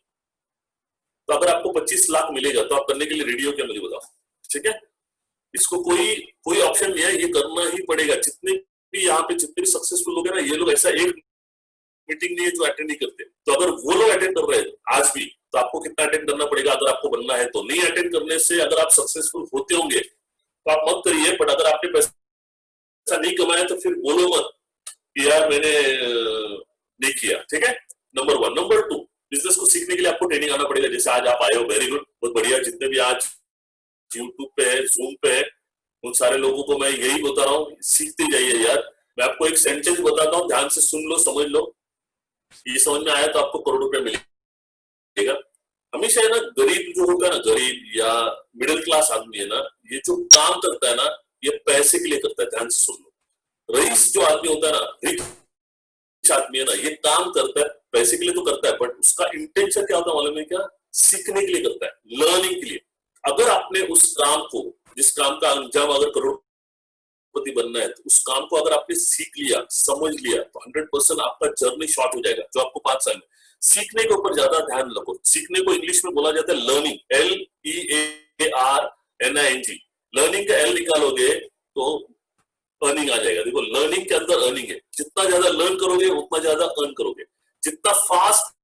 तो अगर आपको 25 लाख मिलेगा तो आप करने के लिए रेडी हो क्या, मुझे बताओ, ठीक है। इसको कोई ऑप्शन नहीं है, ये करना ही पड़ेगा। जितने भी यहाँ पे जितने भी सक्सेसफुल लोग हैं ना, ये लोग ऐसा एक मीटिंग नहीं है जो अटेंड नहीं करते। तो अगर वो लोग अटेंड कर रहे हैं आज भी, तो आपको कितना अटेंड करना पड़ेगा अगर आपको बनना है तो। नहीं अटेंड करने से अगर आप सक्सेसफुल होते होंगे तो आप मत करिए, बट अगर आपने पैसा नहीं कमाया तो फिर बोलो मत कि यार मैंने नहीं किया, ठीक है। नंबर 1। नंबर 2, बिजनेस को सीखने के लिए आपको ट्रेनिंग आना पड़ेगा। जैसे आज आप आए हो, वेरी गुड, बहुत बढ़िया। जितने भी आज यूट्यूब पे है, जूम पे है, उन सारे लोगों को मैं यही बता रहा हूँ, सीखते जाइए यार। मैं आपको एक सेंटेंस बताता हूँ, ध्यान से सुन लो, समझ लो। ये समझ में आया तो आपको करोड़ रुपए मिलेगा। हमेशा है ना, गरीब जो होता है ना, गरीब या मिडिल क्लास आदमी है ना, ये जो काम करता है ना, ये पैसे के लिए करता है। ध्यान से सुन लो। रईस जो आदमी होता है ना, रिच आदमी है ना, ये काम करता है पैसे के लिए तो करता है, बट उसका इंटेंशन क्या होता है मालूम है क्या, सीखने के लिए करता है, लर्निंग के लिए। अगर आपने उस काम को, जिस काम का अंजाम अगर करोड़पति बनना है, तो उस काम को अगर आपने सीख लिया, समझ लिया, तो 100% आपका जर्नी शॉर्ट हो जाएगा, जो आपको 5 साल में। सीखने के ऊपर ज्यादा ध्यान रखो। सीखने को इंग्लिश में बोला जाता है लर्निंग, LEARNING। लर्निंग का L निकालोगे तो अर्निंग आ जाएगा। देखो, लर्निंग के अंदर अर्निंग है। जितना ज्यादा लर्न करोगे उतना ज्यादा अर्न करोगे, जितना फास्ट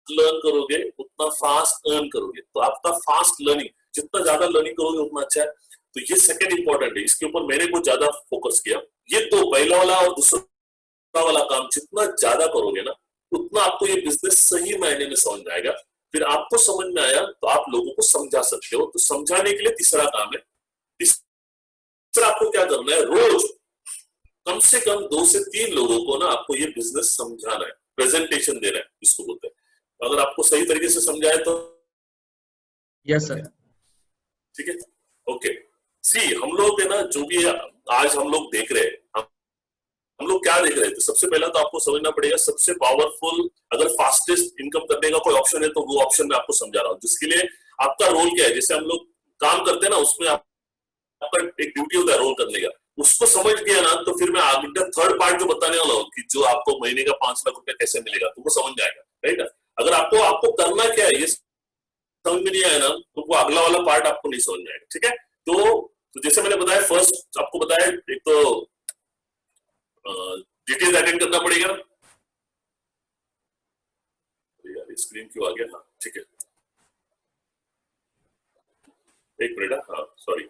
लर्न करोगे उतना फास्ट अर्न करोगे। तो आपका फास्ट लर्निंग, जितना ज्यादा लर्निंग करोगे उतना अच्छा है। तो ये सेकंड इंपॉर्टेंट है, इसके ऊपर मैंने बहुत ज्यादा फोकस किया। ये तो पहला वाला और दूसरा वाला काम जितना ज्यादा करोगे ना, उतना आपको ये बिजनेस सही मायने में समझ में आएगा। फिर आपको समझ में आया तो आप लोगों को समझा सकते हो। तो समझाने के लिए तीसरा काम है। तीसरा आपको क्या करना है, रोज कम से कम 2 से 3 लोगों को ना आपको ये बिजनेस समझाना है, प्रेजेंटेशन देना है, इसको बोलते हैं। अगर आपको सही तरीके से समझाए तो यस सर, ठीक है, ओके। सी हम लोग है ना, जो भी आज हम लोग देख रहे हैं, हम लोग क्या देख रहे थे, सबसे पहला तो आपको समझना पड़ेगा सबसे पावरफुल अगर फास्टेस्ट इनकम करने का कोई ऑप्शन है तो वो ऑप्शन मैं आपको समझा रहा हूँ, जिसके लिए आपका रोल क्या है। जैसे हम लोग काम करते हैं ना, उसमें आपका एक ड्यूटी होता है रोल करने का, उसको समझ गया ना तो फिर मैं आगे थर्ड पार्ट जो बताने वाला हूँ कि जो आपको महीने का 5 लाख रुपया कैसे मिलेगा, तो वो समझ में आएगा, राइट। अगर आपको आपको करना क्या है ये समझ में नहीं आया ना, तो वो अगला वाला पार्ट आपको नहीं समझ में आएगा, ठीक है। तो जैसे मैंने बताया, फर्स्ट आपको बताया एक तो डिटेल अटेंड करना पड़ेगा। यार स्क्रीन क्यों आ गया, हाँ ठीक है, एक मिनट, हाँ सॉरी।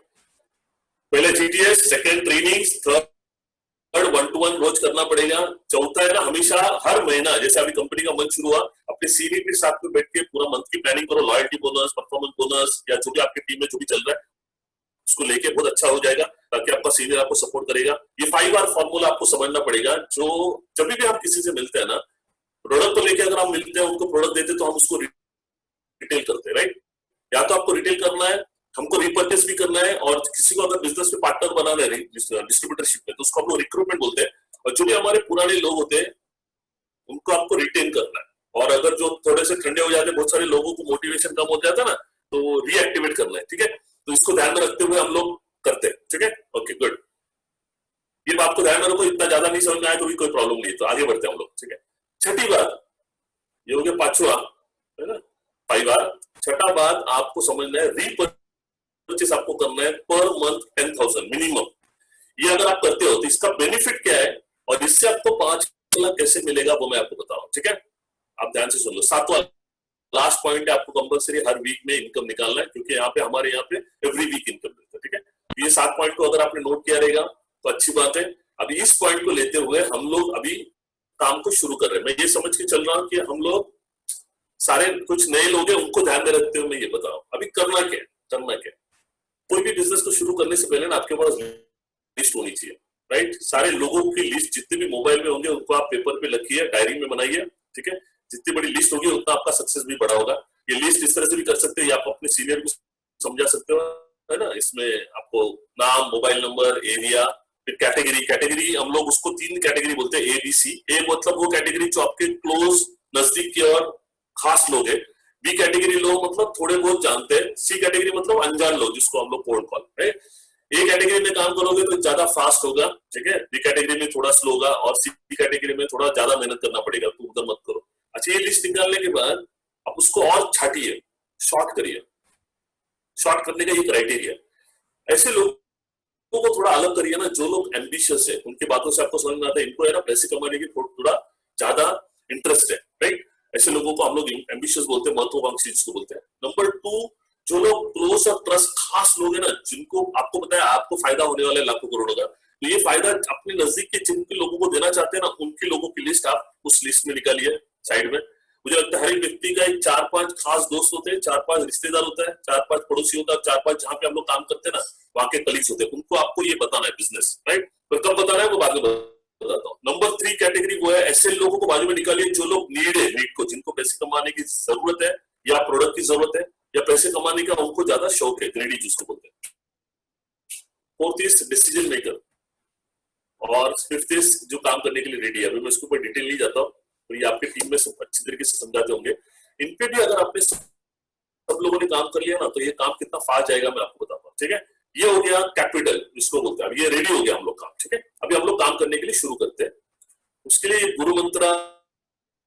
पहले GTS, second training, third one two one रोज करना पड़ेगा। चौथा है ना, हमेशा हर महीना जैसे अभी कंपनी का मंथ शुरू हुआ, अपने सीनियर के साथ में बैठ के पूरा मंथ की प्लानिंग करो, लॉयल्टी बोनस, परफॉर्मेंस बोनस या जो भी आपकी टीम में जो भी चल रहा है उसको लेके बहुत अच्छा हो जाएगा, ताकि आपका सीनियर आपको सपोर्ट करेगा। ये 5R फॉर्मूला आपको समझना पड़ेगा। जो जब भी हम किसी से मिलते हैं ना, प्रोडक्ट को लेके अगर हम मिलते हैं, उनको प्रोडक्ट देते तो हम उसको रिटेल करते हैं, राइट। या तो आपको रिटेल करना है, हमको रिपर्चेस भी करना है, और किसी को अगर बिजनेस में पार्टनर बनाना है डिस्ट्रीब्यूटरशिप में, तो उसको हम लोग रिक्रूटमेंट बोलते हैं। और जो भी हमारे पुराने लोग होते हैं उनको आपको रिटेन करना है, और अगर जो थोड़े से ठंडे हो जाते हैं, बहुत सारे लोगों को मोटिवेशन कम हो जाता है ना, तो रीएक्टिवेट करना है, ठीक है। तो इसको ध्यान में रखते हुए हम लोग करते हैं, ठीक है, ओके गुड। ये बात को ध्यान में रखो, इतना ज्यादा नहीं समझ में आए तो भी कोई प्रॉब्लम नहीं, तो आगे बढ़ते हैं हम लोग, ठीक है। छठी बात, ये हो गया पांचवा, है ना, 5R। छठा बात आपको समझना है, रीपर्चेस आपको करना है पर मंथ 10,000 मिनिमम। ये अगर आप करते हो तो इसका बेनिफिट क्या है, और इससे आपको 5 लाख कैसे मिलेगा वो मैं आपको बता रहा हूँ, ठीक है। आप ध्यान से सुन लो। सातवां लास्ट पॉइंट है, आपको कंपलसरी हर वीक में इनकम निकालना है, क्योंकि यहाँ पे हमारे यहाँ पे एवरी वीक इनकम मिलता है, ठीक है। ये 7 पॉइंट को अगर आपने नोट किया रहेगा तो अच्छी बात है। अभी इस पॉइंट को लेते हुए हम लोग अभी काम को शुरू कर रहे हैं। मैं ये समझ के चल रहा हूँ कि हम लोग सारे कुछ नए लोग हैं, उनको ध्यान में रखते हुए मैं ये बता रहा हूँ अभी करना क्या है, करना क्या है। कोई भी बिजनेस को शुरू करने से पहले ना आपके पास लिस्ट होनी चाहिए, राइट। सारे लोगों की लिस्ट जितने भी मोबाइल में होंगे उनको आप पेपर पे लिखिए, डायरी में बनाइए, ठीक है। जितनी बड़ी लिस्ट होगी उतना आपका सक्सेस भी बड़ा होगा। ये लिस्ट इस तरह से भी कर सकते हैं, आप अपने सीनियर को समझा सकते हो, है ना। इसमें आपको नाम, मोबाइल नंबर, एरिया, फिर कैटेगरी। कैटेगरी हम लोग उसको 3 कैटेगरी बोलते हैं, ABC। ए मतलब वो कैटेगरी जो आपके क्लोज नजदीक के और खास लोग है। बी कैटेगरी लोग मतलब थोड़े बहुत जानते हैं। सी कैटेगरी मतलब अनजान लोग, जिसको हम लोग cold call, right. A category में काम करोगे तो ज्यादा फास्ट होगा, ठीक है। बी कैटेगरी में थोड़ा स्लो होगा, और सी कैटेगरी में थोड़ा ज्यादा मेहनत करना पड़ेगा, तो उधर मत करो। अच्छा, ये लिस्ट निकालने के बाद आप उसको और छाटिए, शॉर्ट करिए। शॉर्ट करने का ये क्राइटेरिया, ऐसे लोगों को थोड़ा अलग करिए ना, जो लोग एम्बिशियस है, उनकी बातों से आपको समझ में आता है इनको है ना पैसे कमाने की थोड़ा ज्यादा इंटरेस्ट है, राइट। ऐसे लोगों को हम लोग एम्बिशियस बोलते हैं, महत्वाकांक्षी जिसको बोलते हैं। नंबर 2, जो लोग क्लोज और ट्रस्ट खास लोग हैं ना, जिनको आपको पता है आपको फायदा होने वाला है लाखों करोड़ों का, तो ये फायदा अपने नजदीक के जिनके लोगों को देना चाहते हैं ना, उनके लोगों की लिस्ट आप उस लिस्ट में निकालिए साइड में। मुझे लगता है हर एक व्यक्ति का एक 4-5 खास दोस्त होते हैं, 4-5 रिश्तेदार होता है, 4-5 पड़ोसी होता है, 4-5 जहां पे हम लोग काम करते हैं ना वहां के कलीग्स होते हैं, उनको आपको ये बताना है बिजनेस, राइट। तो कब बताना है वो बाद में बताता हूँ। नंबर 3 कैटेगरी वो है, ऐसे लोगों को बाजू में निकालिए जो लोग नीड है, नीड को, जिनको पैसे कमाने की जरूरत है या प्रोडक्ट की जरूरत है या पैसे कमाने का उनको ज्यादा शौक है, ग्रेडी जिसको बोलते हैं। 4th इज डिसीजन मेकर, और 5th इज जो काम करने के लिए रेडी है। अभी मैं इसके ऊपर डिटेल नहीं जाता हूँ, तो ये आपके टीम में सब अच्छी तरीके से समझाते होंगे। इन पे भी अगर आपने सब लोगों ने काम कर लिया ना, तो ये काम कितना फास्ट जाएगा मैं आपको बताता हूँ, ठीक है। ये हो गया कैपिटल जिसको बोलते हैं। अब ये रेडी हो गया हम लोग काम, ठीक है। अभी हम लोग काम करने के लिए शुरू करते हैं। उसके लिए गुरु मंत्र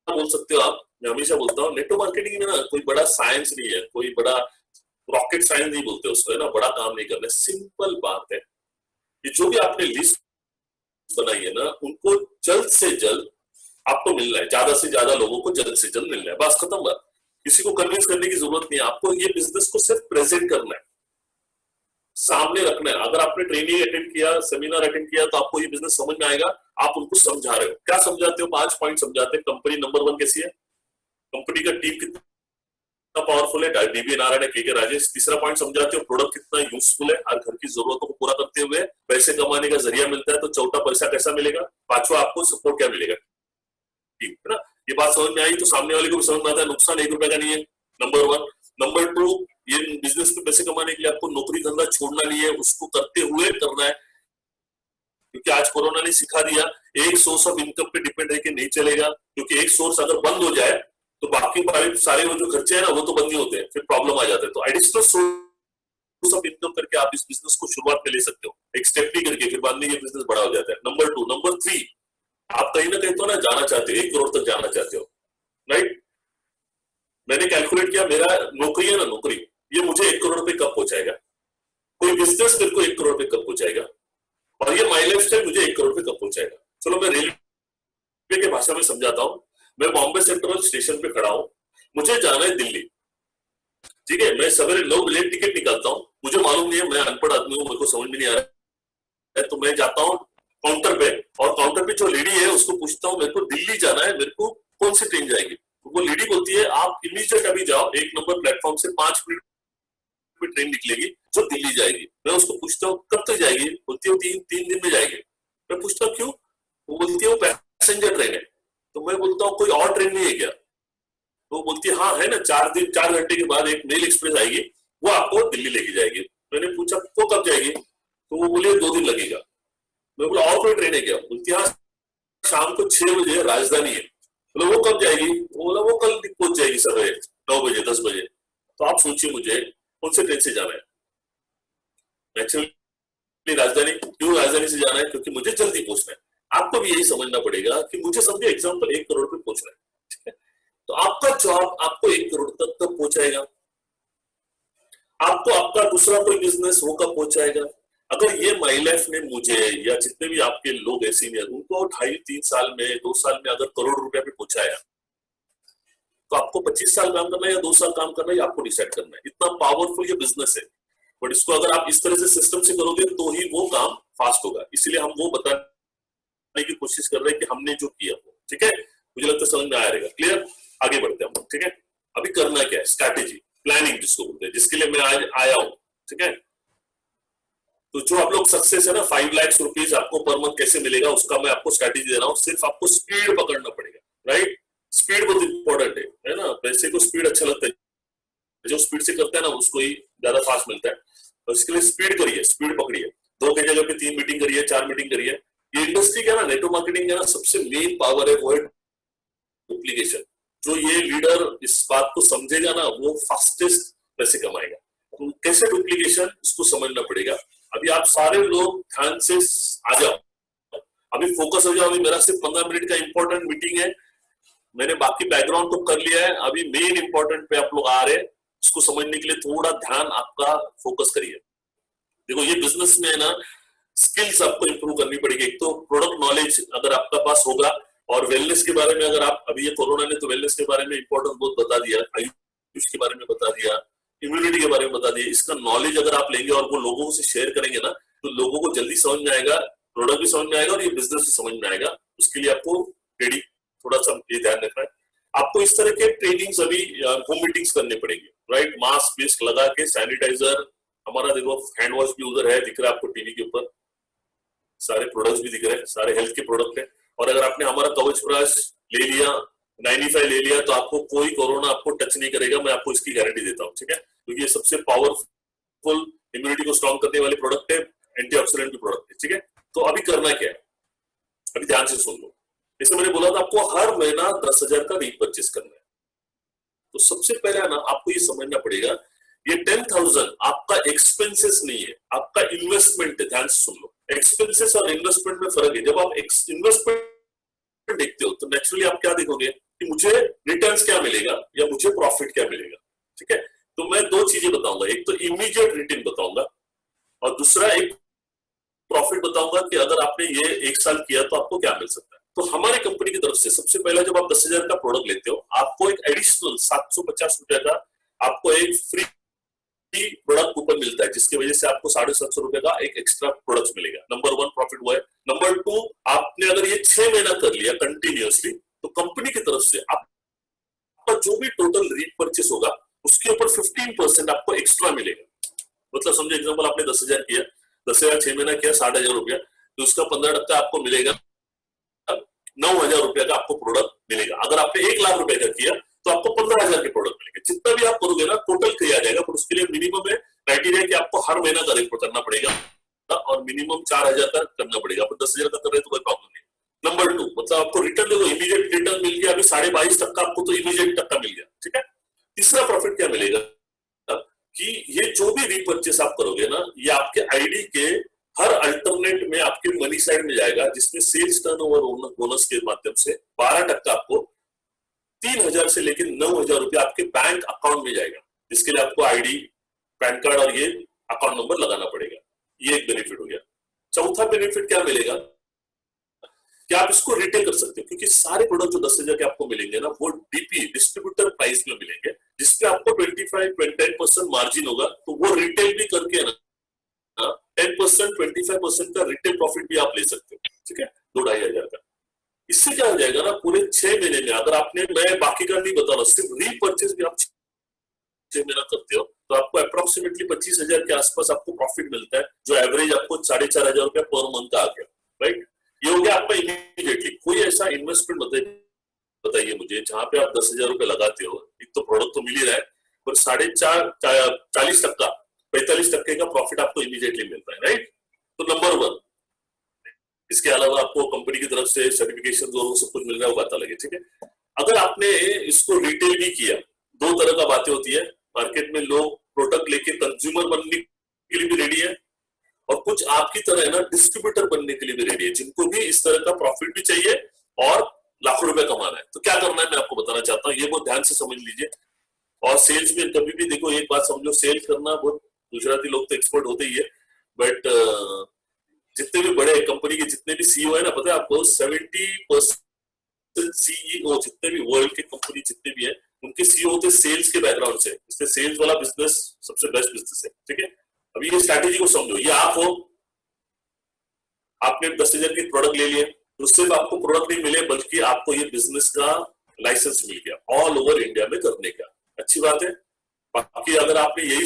बोल सकते हो आप। मैं हमेशा बोलता हूँ नेटवर्क मार्केटिंग में ना कोई बड़ा साइंस नहीं है, कोई बड़ा रॉकेट साइंस नहीं बोलते उसको, है ना, बड़ा काम नहीं करना, सिंपल बात है। ये जो भी आपने लिस्ट बनाई है ना, उनको जल्द से जल्द आपको मिलना है, ज्यादा से ज्यादा लोगों को जल्द से जल्द मिलना है, बस खत्म बात। किसी को कन्विंस करने की जरूरत नहीं है, आपको ये बिजनेस को सिर्फ प्रेजेंट करना है, सामने रखना है। अगर आपने ट्रेनिंग अटेंड किया, सेमिनार अटेंड किया, तो आपको ये बिजनेस समझ में आएगा। आप उनको समझा रहे हो, क्या समझाते हो? 5 पॉइंट समझाते हैं। कंपनी नंबर 1 कैसी है, कंपनी का टीम कितना पावरफुल है, डीबी नारायण है, के राजेश। तीसरा पॉइंट समझाते हो प्रोडक्ट कितना यूजफुल है, हर घर की जरूरतों को पूरा करते हुए पैसे कमाने का जरिया मिलता है। तो चौथा, पैसा कैसा मिलेगा। पांचवा, आपको सपोर्ट क्या मिलेगा, टीम, है ना। ये बात समझ में आई तो सामने वाले को भी समझ में आता है नुकसान 1 रुपए का नहीं है, नंबर 1। नंबर 2, ये बिजनेस में पैसे कमाने के लिए आपको नौकरी धंधा छोड़ना नहीं है, उसको करते हुए करना है, क्योंकि आज कोरोना ने सिखा दिया एक सोर्स ऑफ इनकम पे डिपेंड है कि नहीं चलेगा, क्योंकि एक सोर्स अगर बंद हो जाए तो बाकी सारे वो जो खर्चे हैं ना वो तो बंद ही होते हैं, फिर प्रॉब्लम आ जाता है। तो एडिशनल सोर्स ऑफ इनकम करके आप इस बिजनेस को शुरुआत में ले सकते हो, एक स्टेप भी करके, फिर बाद में ये बिजनेस बड़ा हो जाता है। नंबर 2, नंबर 3, आप कहीं ना कहीं तो ना जाना चाहते हो, 1 करोड़ तक जाना चाहते हो, राइट? मैंने कैलकुलेट किया, मेरा नौकरी है ना, नौकरी ये मुझे 1 करोड़ रुपए कब पहुंचाएगा, कोई बिजनेस मेरे को 1 करोड़ रुपए कब पहुंचाएगा, और ये माई लाइफ स्टाइल मुझे 1 करोड़ रुपए कब पहुंचाएगा। चलो मैं रेलवे की भाषा में समझाता हूँ। मैं बॉम्बे सेंट्रल स्टेशन पे खड़ा हूँ, मुझे जाना है दिल्ली, ठीक है? मैं सवेरे 9 बजे टिकट निकालता हूँ, मुझे मालूम नहीं है, मैं अनपढ़ आदमी हूँ, मेरे को समझ में नहीं आ रहा है, तो मैं जाता हूँ काउंटर पे, और काउंटर पे जो लेडी है उसको पूछता हूँ मेरे को दिल्ली जाना है, मेरे को कौन सी ट्रेन जाएगी? तो वो लेडी बोलती है आप इमीडिएट अभी जाओ, 1 नंबर प्लेटफॉर्म से 5 मिनट में ट्रेन निकलेगी जो दिल्ली जाएगी। मैं उसको पूछता हूँ कब तक जाएगी? बोलती है 3 दिन में जाएगी। मैं पूछता हूँ क्यों? वो बोलती है वो पैसेंजर ट्रेन है। तो मैं बोलता हूँ कोई और ट्रेन नहीं है क्या? तो बोलती है हाँ है ना, 4 घंटे के बाद एक मेल एक्सप्रेस आएगी, वो आपको दिल्ली लेके जाएगी। मैंने पूछा वो कब जाएगी? तो वो बोले 2 दिन लगेगा। मैं बोला और कोई ट्रेन है क्या? बोलती है हाँ शाम को 6 बजे राजधानी है। बोला वो कब जाएगी? वो बोला वो कल पहुंच जाएगी सवेरे 9 बजे 10 बजे। तो आप सोचिए मुझे कौन से ट्रेन से जाना है। एक्चुअली राजधानी, क्यों राजधानी से जाना है? क्योंकि मुझे जल्दी पहुंचना है। आपको भी यही समझना पड़ेगा कि मुझे समझे एग्जाम्पल 1 करोड़ पे पहुंचना है, ठीक है? तो आपका जॉब आपको 1 करोड़ तक कब पहुंचाएगा? आपको आपका दूसरा कोई बिजनेस वो कब पहुंचाएगा? अगर ये माई लाइफ ने मुझे या जितने भी आपके लोग है सीनियर, उनको 2.5-3 साल में 2 साल में अगर करोड़ रुपया पे पहुंचाया, तो आपको 25 साल काम करना है या 2 साल काम करना है, आपको डिसाइड करना है। इतना पावरफुल ये बिजनेस है, बट इसको अगर आप इस तरह से सिस्टम से करोगे तो ही वो काम फास्ट होगा। इसीलिए हम वो बताने की कोशिश कर रहे हैं कि हमने जो किया वो, ठीक है? मुझे लगता है समझ में आया रहेगा। क्लियर? आगे बढ़ते हैं हम, ठीक है? अभी करना क्या है? स्ट्रैटेजी, प्लानिंग जिसको बोलते हैं, जिसके लिए मैं आज आया हूं, ठीक है? तो जो आप लोग सक्सेस है ना, 5 लाख रुपीज आपको पर मंथ कैसे मिलेगा, उसका मैं आपको स्ट्रैटेजी दे रहा हूँ। सिर्फ आपको स्पीड पकड़ना पड़ेगा, राइट? स्पीड बहुत इंपॉर्टेंट है ना? पैसे को स्पीड अच्छा लगता है, जो स्पीड से करता है ना उसको ही ज्यादा फास्ट मिलता है। तो इसके लिए स्पीड करिए, स्पीड पकड़िए। 2 की जगह पे 3 मीटिंग करिए, 4 मीटिंग करिए। ये इंडस्ट्री का ना, नेटवर्क मार्केटिंग का ना सबसे मेन पावर है वो है डुप्लीकेशन। जो ये लीडर इस बात को समझेगा ना, वो फास्टेस्ट पैसे कमाएगा। तो कैसे डुप्लीकेशन, इसको समझना पड़ेगा। अभी आप सारे लोग ध्यान से आ जाओ, अभी फोकस हो जाओ। अभी मेरा सिर्फ 15 मिनट का इंपॉर्टेंट मीटिंग है, मैंने बाकी बैकग्राउंड तो कर लिया है, अभी मेन इंपॉर्टेंट पे आप लोग आ रहे हैं। इसको समझने के लिए थोड़ा ध्यान आपका फोकस करिए। देखो ये बिजनेस में है ना, स्किल्स आपको इंप्रूव करनी पड़ेगी। एक तो प्रोडक्ट नॉलेज अगर आपका पास होगा, और वेलनेस के बारे में अगर आप, अभी ये कोरोना ने तो वेलनेस के बारे में इंपॉर्टेंस बहुत बता दिया, आयुष के बारे में बता दिया, इम्यूनिटी के बारे में बता दिया। इसका नॉलेज अगर आप लेंगे और वो लोगों से शेयर करेंगे ना, तो लोगों को जल्दी समझ में आएगा, प्रोडक्ट भी समझ में आएगा और ये बिजनेस भी समझ में आएगा। उसके लिए आपको रेडी थोड़ा सा ये ध्यान रखना है। आपको इस तरह के ट्रेनिंग्स अभी होम मीटिंग्स करने पड़ेंगे, राइट? मास्क वेस्क लगा के, सैनिटाइजर, हमारा देखो हैंड वॉश भी उधर है, दिख रहा है आपको टीवी के ऊपर, सारे प्रोडक्ट्स भी दिख रहे हैं, सारे हेल्थ के प्रोडक्ट है। और अगर आपने हमारा कवच ब्रश ले लिया, 95 ले लिया, तो आपको कोई कोरोना आपको टच नहीं करेगा, मैं आपको इसकी गारंटी देता हूँ, ठीक है? क्योंकि ये सबसे पावरफुल इम्यूनिटी को स्ट्रॉन्ग करने वाले प्रोडक्ट है, एंटीऑक्सीडेंट के प्रोडक्ट है, ठीक है? तो अभी करना क्या है, अभी ध्यान से सुन लो। जैसे मैंने बोला था आपको हर महीना 10,000 का रीपरचेस करना है। तो सबसे पहले ना आपको ये समझना पड़ेगा, ये 10,000 आपका एक्सपेंसेस नहीं है, आपका इन्वेस्टमेंट है। ध्यान से सुन लो, एक्सपेंसेस और इन्वेस्टमेंट में फर्क है। जब आप इन्वेस्टमेंट देखते हो तो नेचुरली आप क्या देखोगे कि मुझे रिटर्न्स क्या मिलेगा या मुझे प्रॉफिट क्या मिलेगा, ठीक है? तो मैं 2 चीजें बताऊंगा, एक तो इमीडिएट रिटर्न बताऊंगा और दूसरा एक प्रॉफिट बताऊंगा कि अगर आपने ये 1 साल किया तो आपको क्या मिल सकता है। तो हमारी कंपनी की तरफ से सबसे पहले जब आप 10,000 का प्रोडक्ट लेते हो, आपको एक एडिशनल 750 रुपए का आपको एक फ्री प्रोडक्ट कूपन मिलता है, जिसकी वजह से आपको 750 रुपए का एक एक्स्ट्रा प्रोडक्ट मिलेगा। नंबर 1 प्रॉफिट वो है। नंबर 2, आपने अगर ये 6 महीना कर लिया कंटिन्यूअसली, तो कंपनी की तरफ से आपका जो भी टोटल रीपरचेस होगा उसके ऊपर 15% आपको एक्स्ट्रा मिलेगा। मतलब समझो एग्जाम्पल आपने 10,000 किया, 10,000 6 महीना किया 60,000 रुपया, तो उसका 15% आपको मिलेगा, 9,000 रुपया का आपको प्रोडक्ट मिलेगा। अगर आपने 1 लाख रुपए का किया तो आपको 15,000 के प्रोडक्ट मिलेंगे। जितना भी आप करोगे करोगे ना टोटल किया जाएगा, पर उसके लिए मिनिमम है क्राइटेरिया कि आपको हर महीना का रिपोर्ट करना पड़ेगा और मिनिमम 4,000 का करना पड़ेगा। आप 10,000 का कर रहे तो कोई प्रॉब्लम नहीं। नंबर 2, मतलब आपको रिटर्न देखो इमीडिएट रिटर्न मिल गया, अभी 22.5% आपको तो इमीडिएट टक्का मिल गया, ठीक है। तीसरा प्रॉफिट क्या मिलेगा कि ये जो भी रीपरचेस आप करोगे ना, ये आपके आईडी के हर अल्टरनेट में आपके मनी साइड में जाएगा, जिसमें सेल्स टर्नओवर बोनस के माध्यम से 12% आपको 3,000 से लेकर 9,000 रुपया आपके बैंक अकाउंट में जाएगा, जिसके लिए आपको आईडी, पैन कार्ड और ये अकाउंट नंबर लगाना पड़ेगा। ये एक बेनिफिट हो गया। चौथा बेनिफिट क्या मिलेगा कि आप इसको रिटेल कर सकते हो, क्योंकि सारे प्रोडक्ट जो 10,000 के आपको मिलेंगे ना, वो डीपी डिस्ट्रीब्यूटर प्राइस में मिलेंगे, जिसपे आपको 10% मार्जिन होगा। तो वो रिटेल भी करके ना 10% 25% का रिटेल प्रॉफिट भी आप ले सकते हो, ठीक है, 2,500 का। इससे क्या हो जाएगा ना, पूरे 6 महीने में अगर आपने, मैं बाकी का नहीं बता रहा, सिर्फ रीपरचेज भी आप 6 महीना करते हो तो आपको अप्रोक्सीमेटली 25,000 के आसपास आपको प्रॉफिट मिलता है, जो एवरेज आपको 4,500 रुपया पर मंथ का आ गया, राइट। ये हो गया आपका इमीडिएटली। कोई ऐसा इन्वेस्टमेंट बताइए मुझे जहां पे आप 10,000 रुपये लगाते हो, एक तो प्रोडक्ट तो मिल ही रहा है, पर 40% 45% का प्रॉफिट आपको इमीडिएटली मिलता है, राइट। तो नंबर 1। इसके अलावा आपको कंपनी की तरफ से सर्टिफिकेशन और सब कुछ मिल रहा है, वो बात अलग है, ठीक है। अगर आपने इसको रिटेल भी किया, दो तरह का बातें होती है मार्केट में, लोग प्रोडक्ट लेके कंज्यूमर बनने के लिए भी रेडी है, और कुछ आपकी तरह है ना डिस्ट्रीब्यूटर बनने के लिए भी रेडी है, जिनको भी इस तरह का प्रॉफिट भी चाहिए और लाखों रुपए कमाना है। तो क्या करना है मैं आपको बताना चाहता हूँ, ये बहुत ध्यान से समझ लीजिए। और सेल्स में कभी भी देखो, एक बात समझो, सेल्स करना बहुत, गुजराती लोग तो एक्सपर्ट होते ही है, बट जितने भी बड़े कंपनी के जितने भी सीईओ है ना, पता है आपको 70% सीईओ जितने भी वर्ल्ड के कंपनी जितने भी है, उनके सीईओ होते सेल्स के बैकग्राउंड से, इसलिए सेल्स वाला बिजनेस सबसे बेस्ट बिजनेस है, ठीक है। अभी ये स्ट्रैटेजी को समझो, ये आप हो, आपने 10,000 की प्रोडक्ट ले लिए, तो सिर्फ आपको प्रोडक्ट नहीं मिले, बल्कि आपको ये बिजनेस का लाइसेंस मिल गया ऑल ओवर इंडिया में करने का। अच्छी बात है। बाकी अगर आपने यही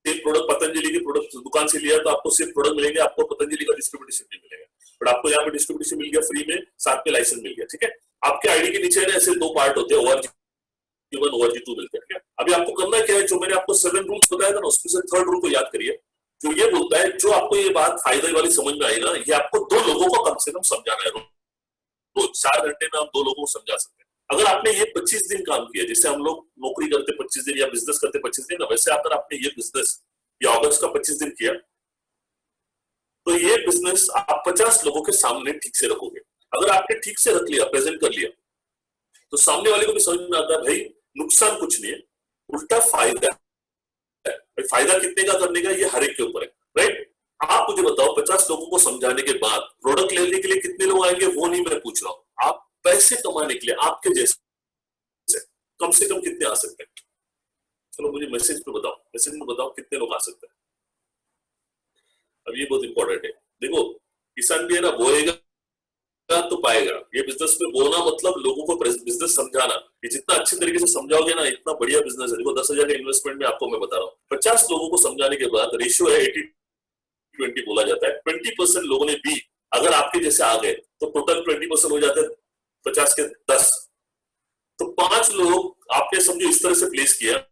प्रोडक्ट पतंजलि के प्रोडक्ट दुकान से लिया, तो आपको सिर्फ प्रोडक्ट मिलेंगे, आपको पतंजलि का डिस्ट्रीब्यूशन नहीं मिलेगा, बट आपको यहाँ पे डिस्ट्रीब्यूशन मिल गया फ्री में, साथ में लाइसेंस मिल गया, ठीक है। आपके आईडी के नीचे ऐसे 2 पार्ट होते हैं, ORG1 ORG2 मिलते हैं। अभी आपको करना क्या है, जो मैंने आपको 7 रूल्स बताया था ना, उसमें से 3rd रूल को याद करिए, जो ये बोलता है, जो आपको ये बात फायदे वाली समझ में आई ना, ये आपको 2 लोगों को कम से कम समझाना है। रोज 4 घंटे में आप 2 लोगों को समझा सकते हैं। अगर आपने ये 25 दिन काम किया, जैसे हम लोग नौकरी करते 25 दिन या बिजनेस करते 25 दिन, वैसे अगर आपने ये बिजनेस ये अगस्त का 25 दिन किया, तो ये बिजनेस आप 50 लोगों के सामने ठीक से रखोगे। अगर आपने ठीक से रख लिया, प्रेजेंट कर लिया, तो सामने वाले को भी समझ में आता है भाई नुकसान कुछ नहीं है, उल्टा फायदा है। फायदा कितने का करने का, ये हर एक के ऊपर है, राइट। आप मुझे बताओ, 50 लोगों को समझाने के बाद प्रोडक्ट लेने के लिए कितने लोग आएंगे, वो नहीं मैं पूछ रहा हूं, आप पैसे कमाने के लिए आपके जैसे कम से कम कितने आ सकते हैं? चलो मुझे मैसेज में बताओ कितने लोग आ सकते हैं। अब ये बहुत इंपॉर्टेंट है। देखो, किसान भी है ना, बोएगा तो पाएगा। ये बिजनेस में बोलना मतलब लोगों को बिजनेस समझाना, ये जितना अच्छे तरीके से समझाओगे ना, इतना बढ़िया बिजनेस है। देखो 10,000 का इन्वेस्टमेंट में आपको मैं बता रहा हूँ, 50 लोगों को समझाने के बाद रेशियो है 80-20 बोला जाता है। 20% लोगों ने भी अगर आपके जैसे आ गए, तो टोटल 20% हो जाते हैं 50 के 10। तो 5 लोग आपने समझो इस तरह से प्लेस किया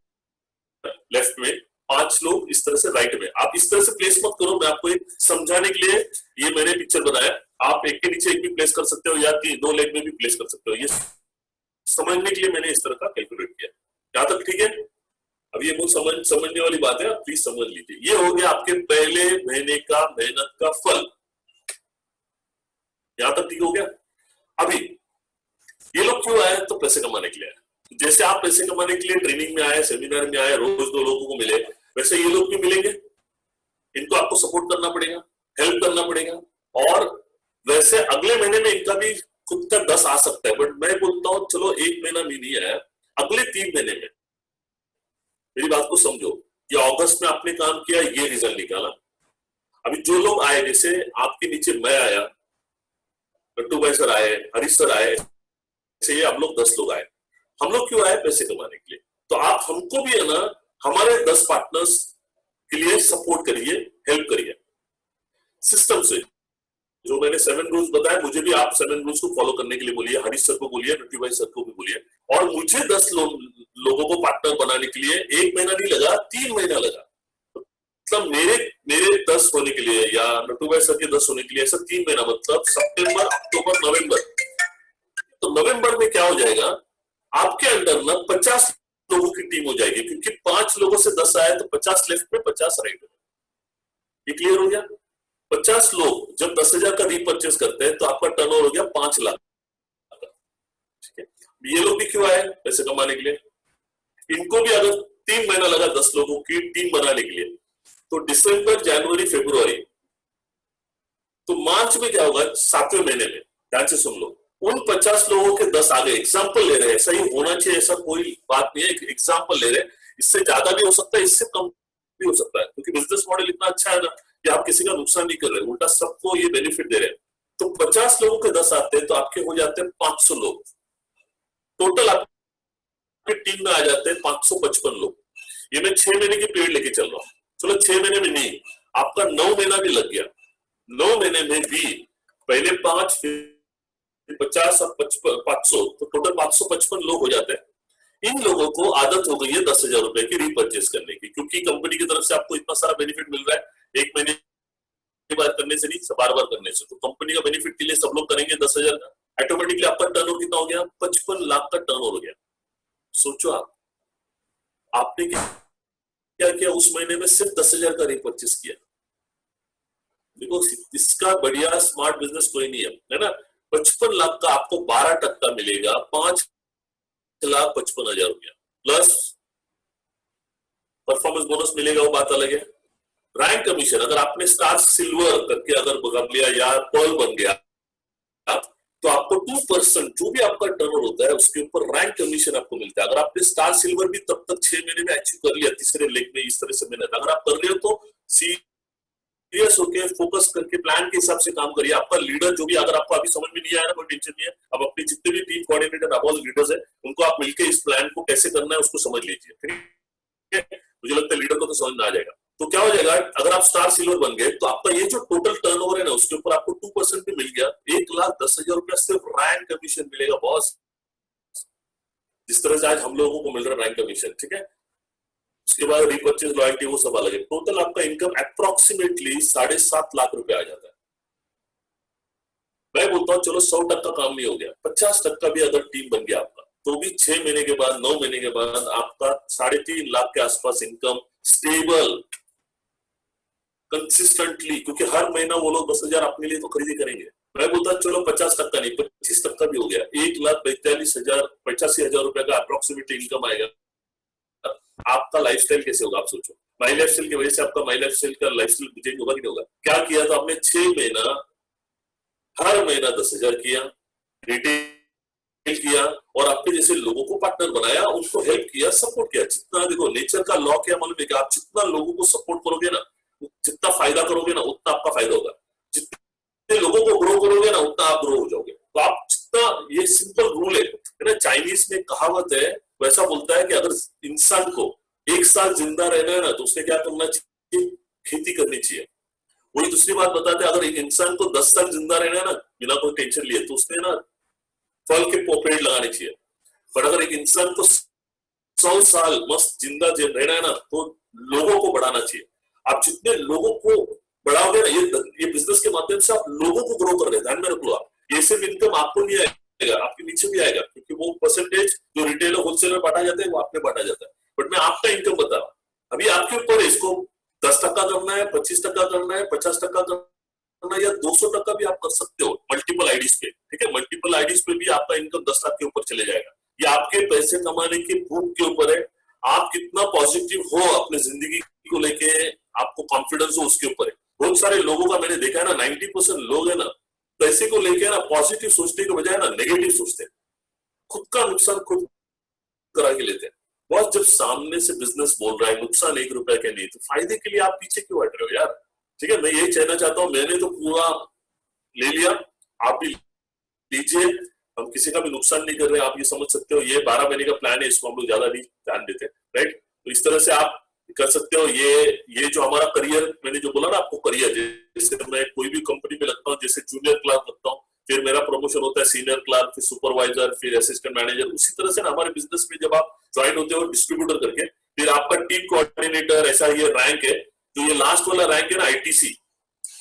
लेफ्ट में, 5 लोग इस तरह से राइट में। आप इस तरह से प्लेस मत करो, मैं आपको एक समझाने के लिए ये मैंने पिक्चर बनाया। आप एक के नीचे एक भी प्लेस कर सकते हो, या 2 लेग में भी प्लेस कर सकते हो। ये समझने के लिए मैंने इस तरह का कैलकुलेट किया। यहां तक ठीक है? अब ये बहुत समझने वाली बात है, प्लीज समझ लीजिए। ये हो गया आपके पहले महीने का मेहनत का फल। यहां तक ठीक हो गया? अभी ये लोग क्यों आए? तो पैसे कमाने के लिए आए। जैसे आप पैसे कमाने के लिए ट्रेनिंग में आए, सेमिनार में आए, रोज 2 लोगों को मिले, वैसे ये लोग भी मिलेंगे। इनको आपको सपोर्ट करना पड़ेगा, हेल्प करना पड़ेगा, और वैसे अगले महीने में इनका भी खुद का 10 आ सकता है। बट मैं बोलता हूं चलो 1 महीना भी नहीं आया, अगले 3 महीने में, मेरी बात को समझो, ये अगस्त में आपने काम किया, ये रिजल्ट निकाला। अभी जो लोग आए, जैसे आपके नीचे मैं आया, लट्टू भाई सर आए, हरीश सर आए, ऐसे हम लोग 10 लोग आए। हम लोग क्यों आए? पैसे कमाने के लिए। तो आप हमको भी है ना, हमारे 10 पार्टनर्स के लिए सपोर्ट करिए, हेल्प करिए सिस्टम से। जो मैंने 7 रूल्स बताए, मुझे भी आप 7 रूल्स को फॉलो करने के लिए बोलिए, हरीश सर को बोलिए, लट्टू भाई सर को भी बोलिए, और मुझे 10 लोगों को पार्टनर बनाने के लिए 1 महीना नहीं लगा, 3 महीना लगा। मतलब मेरे 10 होने के लिए या नटू भाई सर के 10 होने के लिए ऐसा 3 महीना, मतलब सितंबर, अक्टूबर, नवंबर। तो नवंबर में क्या हो जाएगा, आपके अंडर में 50 लोगों की टीम हो जाएगी, क्योंकि 5 लोगों से 10 आए तो 50 लेफ्ट में 50 राइट में। ये क्लियर हो गया। 50 लोग जब 10,000 का रीपरचेस करते हैं तो आपका टर्नओवर हो गया 5 लाख का। ठीक है, ये लोग भी क्यों आए, पैसे कमाने के लिए। इनको भी अगर 3 महीना लगा 10 लोगों की टीम बनाने के लिए, तो दिसंबर, जनवरी, फरवरी, तो मार्च में क्या होगा, 7वें महीने में, ध्यान से सुन लो, उन 50 लोगों के 10 आ गए। एग्जाम्पल ले रहे हैं, ऐसा ही होना चाहिए ऐसा कोई बात नहीं है, एग्जाम्पल ले रहे हैं। इससे ज्यादा भी हो सकता है, इससे कम भी हो सकता है, क्योंकि बिजनेस मॉडल इतना अच्छा है ना कि आप किसी का नुकसान नहीं कर रहे, उल्टा सबको ये बेनिफिट दे रहे हैं। तो 50 लोगों के 10 आते हैं तो आपके हो जाते हैं 500 लोग टोटल, आपकी टीम में आ जाते हैं 555 लोग। ये मैं 6 महीने की पीरियड लेके चल रहा हूँ। चलो 6 महीने में नहीं, आपका 9 महीना भी लग गया। 9 महीने में भी पहले 5, 50 और 500, तो टोटल 555 लोग हो जाते हैं। इन लोगों को आदत हो गई है 10,000 रुपए की रीपरचेस करने की, क्योंकि कंपनी की तरफ से आपको इतना सारा बेनिफिट मिल रहा है, 1 महीने की बार करने से नहीं, बार बार करने से। तो कंपनी का बेनिफिट के लिए सब लोग करेंगे 10,000 का, ऑटोमेटिकली आपका टर्नओवर कितना हो गया, 55 लाख का टर्नओवर हो गया। सोचो आपने क्या किया उस महीने में, सिर्फ 10,000 का रीपरचेस किया। देखो इसका बढ़िया स्मार्ट बिजनेस कोई नहीं है ना। 55 लाख का आपको 12% मिलेगा, 5,55,000 रुपया प्लस परफॉर्मेंस बोनस मिलेगा, वो बात अलग है। रैंक कमीशन, अगर आपने स्टार सिल्वर करके अगर बन लिया या पर्ल बन गया, तो आपको 2% जो भी आपका टर्नओवर होता है उसके ऊपर रैंक कमीशन आपको मिलता है। अगर आपने स्टार सिल्वर भी तब तक 6 महीने में अचीव कर लिया, तीसरे लेग में इस तरह से मेहनत अगर आप कर रहे हो, तो सीरियस होकर फोकस करके प्लान के हिसाब से काम करिए। आपका लीडर जो भी, अगर आपको अभी समझ में नहीं आया ना, कोई टेंशन नहीं है, अब अपने जितने भी टीम कोऑर्डिनेटर अब लीडर्स है, उनको आप मिलकर इस प्लान को कैसे करना है उसको समझ लीजिए। ठीक है, मुझे लगता है लीडर को तो समझ में आ जाएगा। तो क्या हो जाएगा, अगर आप स्टार सिल्वर बन गए तो आपका ये जो टोटल टर्नओवर है ना, उसके ऊपर आपको 2% भी मिल गया, 1,10,000 रुपया सिर्फ रैंक कमीशन मिलेगा बॉस। जिस तरह से आज हम लोगों को मिल रहा है रैंक कमीशन। ठीक है, उसके बाद रिपर्चेज, लॉयल्टी, वो सब अलग है। टोटल आपका इनकम अप्रोक्सीमेटली 7.5 लाख रुपया आ जाता है। मैं बोलता हूँ चलो 100% काम नहीं हो गया, 50% भी अगर टीम बन गया आपका, तो भी 6 महीने के बाद, 9 महीने के बाद आपका 3.5 लाख के आसपास इनकम स्टेबल कंसिस्टेंटली, क्योंकि हर महीना वो लोग 10,000 अपने लिए तो खरीदी करेंगे। मैं बोलता चलो 50% नहीं, 25% भी हो गया, 1,42,000, 85,000 रुपए का अप्रोक्सीमेटली इनकम आएगा। आपका लाइफस्टाइल कैसे होगा आप सोचो। माई लाइफस्टाइल की वजह से आपका माई लाइफस्टाइल का लाइफस्टाइल चेंज होगा कि नहीं होगा। क्या किया था आपने 6 महीना, हर महीना 10,000 किया, रिटेल किया, और आपके जैसे लोगों को पार्टनर बनाया, उनको हेल्प किया, सपोर्ट किया। जितना, देखो नेचर का लॉ क्या मालूम है कि आप जितना लोगों को सपोर्ट करोगे ना, जितना फायदा करोगे ना, उतना आपका फायदा होगा। जितने लोगों को ग्रो करोगे ना, उतना आप ग्रो हो जाओगे। तो आप जितना, ये सिंपल रूल है ना, चाइनीज में कहावत है, वैसा बोलता है कि अगर इंसान को 1 साल जिंदा रहना है ना, तो उसने क्या करना चाहिए, खेती करनी चाहिए। वही दूसरी बात बताते हैं, अगर एक इंसान को 10 साल जिंदा रहना है ना, बिना कोई टेंशन लिए, तो उसने ना फल के पेड़ लगाने चाहिए। पर अगर एक इंसान को 100 साल मस्त जिंदा रहना है ना, तो लोगों को बढ़ाना चाहिए। आप जितने लोगों को बढ़ाओगे ना, ये बिजनेस के माध्यम से आप लोगों को ग्रो कर रहे हैं, ध्यान में रख लो। आप ये सिर्फ इनकम आपको नहीं आएगा, आपके नीचे भी आएगा, क्योंकि वो परसेंटेज जो रिटेलर होलसेलर बांटा जाता है वो आपने बांटा जाता है। बट मैं आपका इनकम बता रहा हूं, अभी आपके ऊपर है, इसको 10% करना है, 25% करना है, 50% करना है, या 200% भी आप कर सकते हो मल्टीपल आईडीज पे। ठीक है, मल्टीपल आईडीज पे भी आपका इनकम 10 लाख के ऊपर चले जाएगा। ये आपके पैसे कमाने की भूख के ऊपर है, आप कितना पॉजिटिव हो अपने जिंदगी को लेके, आपको कॉन्फिडेंस हो, उसके ऊपर है। बहुत सारे लोगों का मैंने देखा है ना, 90% लोग है ना, पैसे को लेके ना पॉजिटिव सोचने के बजाय ना नेगेटिव सोचते हैं, खुद का नुकसान खुद करा के लेते हैं। बहुत जब सामने से बिजनेस बोल रहा है नुकसान 1 रुपए के नहीं, तो फायदे के लिए आप पीछे क्यों हट रहे हो यार। ठीक है, मैं यही कहना चाहता हूँ, मैंने तो पूरा ले लिया, आप भी लीजिए, हम किसी का भी नुकसान नहीं कर रहे। आप ये समझ सकते हो, ये 12 महीने का प्लान है, इसको हम लोग ज्यादा नहीं ध्यान देते, राइट। तो इस तरह से आप कर सकते हो। ये जो हमारा करियर, मैंने जो बोला ना आपको, करियर जैसे मैं कोई भी कंपनी में लगता हूँ, जैसे जूनियर क्लार्क लगता हूँ, फिर मेरा प्रमोशन होता है सीनियर क्लार्क, फिर सुपरवाइजर, फिर असिस्टेंट मैनेजर। उसी तरह से ना हमारे बिजनेस में जब आप ज्वाइन होते हो डिस्ट्रीब्यूटर करके, फिर आपका टीम कोऑर्डिनेटर, ऐसा ये रैंक है। तो ये लास्ट वाला रैंक है ना आईटीसी,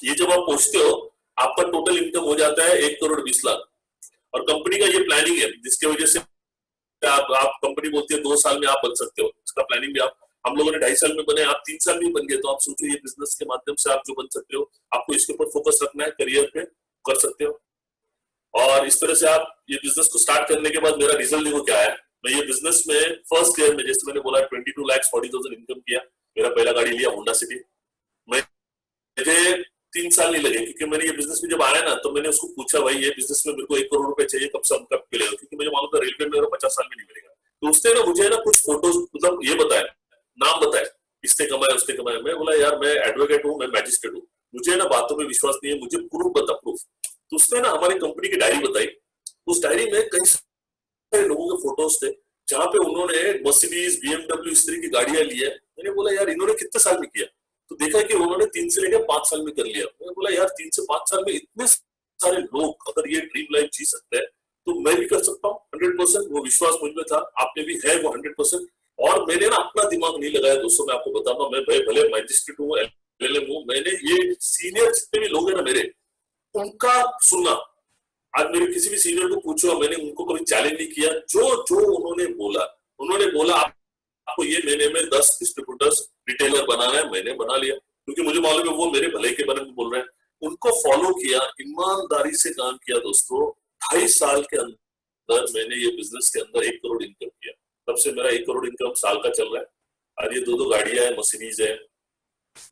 ये जब आप पहुंचते हो आपका टोटल इनकम हो जाता है 1,20,00,000। और कंपनी का ये प्लानिंग है जिसकी वजह से आप कंपनी बोलती है 2 साल में आप बन सकते हो, इसका प्लानिंग भी आप, हम लोगों ने 2.5 साल में बने, आप 3 साल में बन गए। तो आप सोचो ये बिजनेस के माध्यम से आप जो बन सकते हो, आपको इसके ऊपर फोकस रखना है, करियर पे कर सकते हो। और इस तरह से आप ये बिजनेस को स्टार्ट करने के बाद मेरा रिजल्ट देखो क्या है। मैं ये बिजनेस में फर्स्ट ईयर में, जैसे मैंने बोला, 22,40,000 इनकम किया। मेरा पहला गाड़ी लिया होंडा सिटी। मुझे 3 साल नहीं लगे, क्योंकि मैंने ये बिजनेस में जब आया ना तो मैंने उसको पूछा, भाई ये बिजनेस में मेरे को 1 करोड़ रुपए चाहिए, कब से कब मिलेगा, क्योंकि मुझे मालूम था रेलवे में 50 साल में नहीं मिलेगा। तो उसने ना मुझे ना कुछ फोटोज, मतलब ये बताया, नाम बताया, इसने कमाया उसने कमाया। मैं बोला यार मैं एडवोकेट हूँ, मैं मैजिस्ट्रेट हूँ, मुझे ना बातों में विश्वास नहीं है, मुझे प्रूफ बता, प्रूफ। तो उसने ना हमारी कंपनी की डायरी बताई। उस डायरी में कई सारे लोगों के फोटोज थे जहाँ पे उन्होंने मर्सिडीज, बीएमडब्ल्यू इस तरह की गाड़ियां ली है। मैंने बोला यार इन्होंने कितने साल में किया, तो देखा कि उन्होंने 3 से लेकर 5 साल में कर लिया। मैंने बोला यार 3 से 5 साल में इतने सारे लोग अगर ये ड्रीम लाइफ जी सकते हैं तो मैं भी कर सकता हूँ 100%। वो विश्वास मुझ में था, आपने भी है वो 100%। और मैंने ना अपना दिमाग नहीं लगाया दोस्तों, मैं आपको बताऊंगा, मैं भाई भले मैजिस्ट्रेट हूँ, एलएलएम हूँ, मैंने ये सीनियर जितने भी लोग हैं ना मेरे, उनका सुना। आज मेरे किसी भी सीनियर को पूछो, मैंने उनको कभी चैलेंज नहीं किया। जो जो उन्होंने बोला आपको ये महीने में 10 डिस्ट्रीब्यूटर्स रिटेलर बनाना है, मैंने बना लिया, क्योंकि मुझे मालूम है वो मेरे भले के बारे में बोल रहे हैं। उनको फॉलो किया, ईमानदारी से काम किया दोस्तों। 2.5 साल के अंदर मैंने ये बिजनेस के अंदर 1 करोड़ इनकम किया। तब से मेरा 1 करोड़ इनकम साल का चल रहा है। आज ये 2 गाड़ियां है, मर्सिडीज है,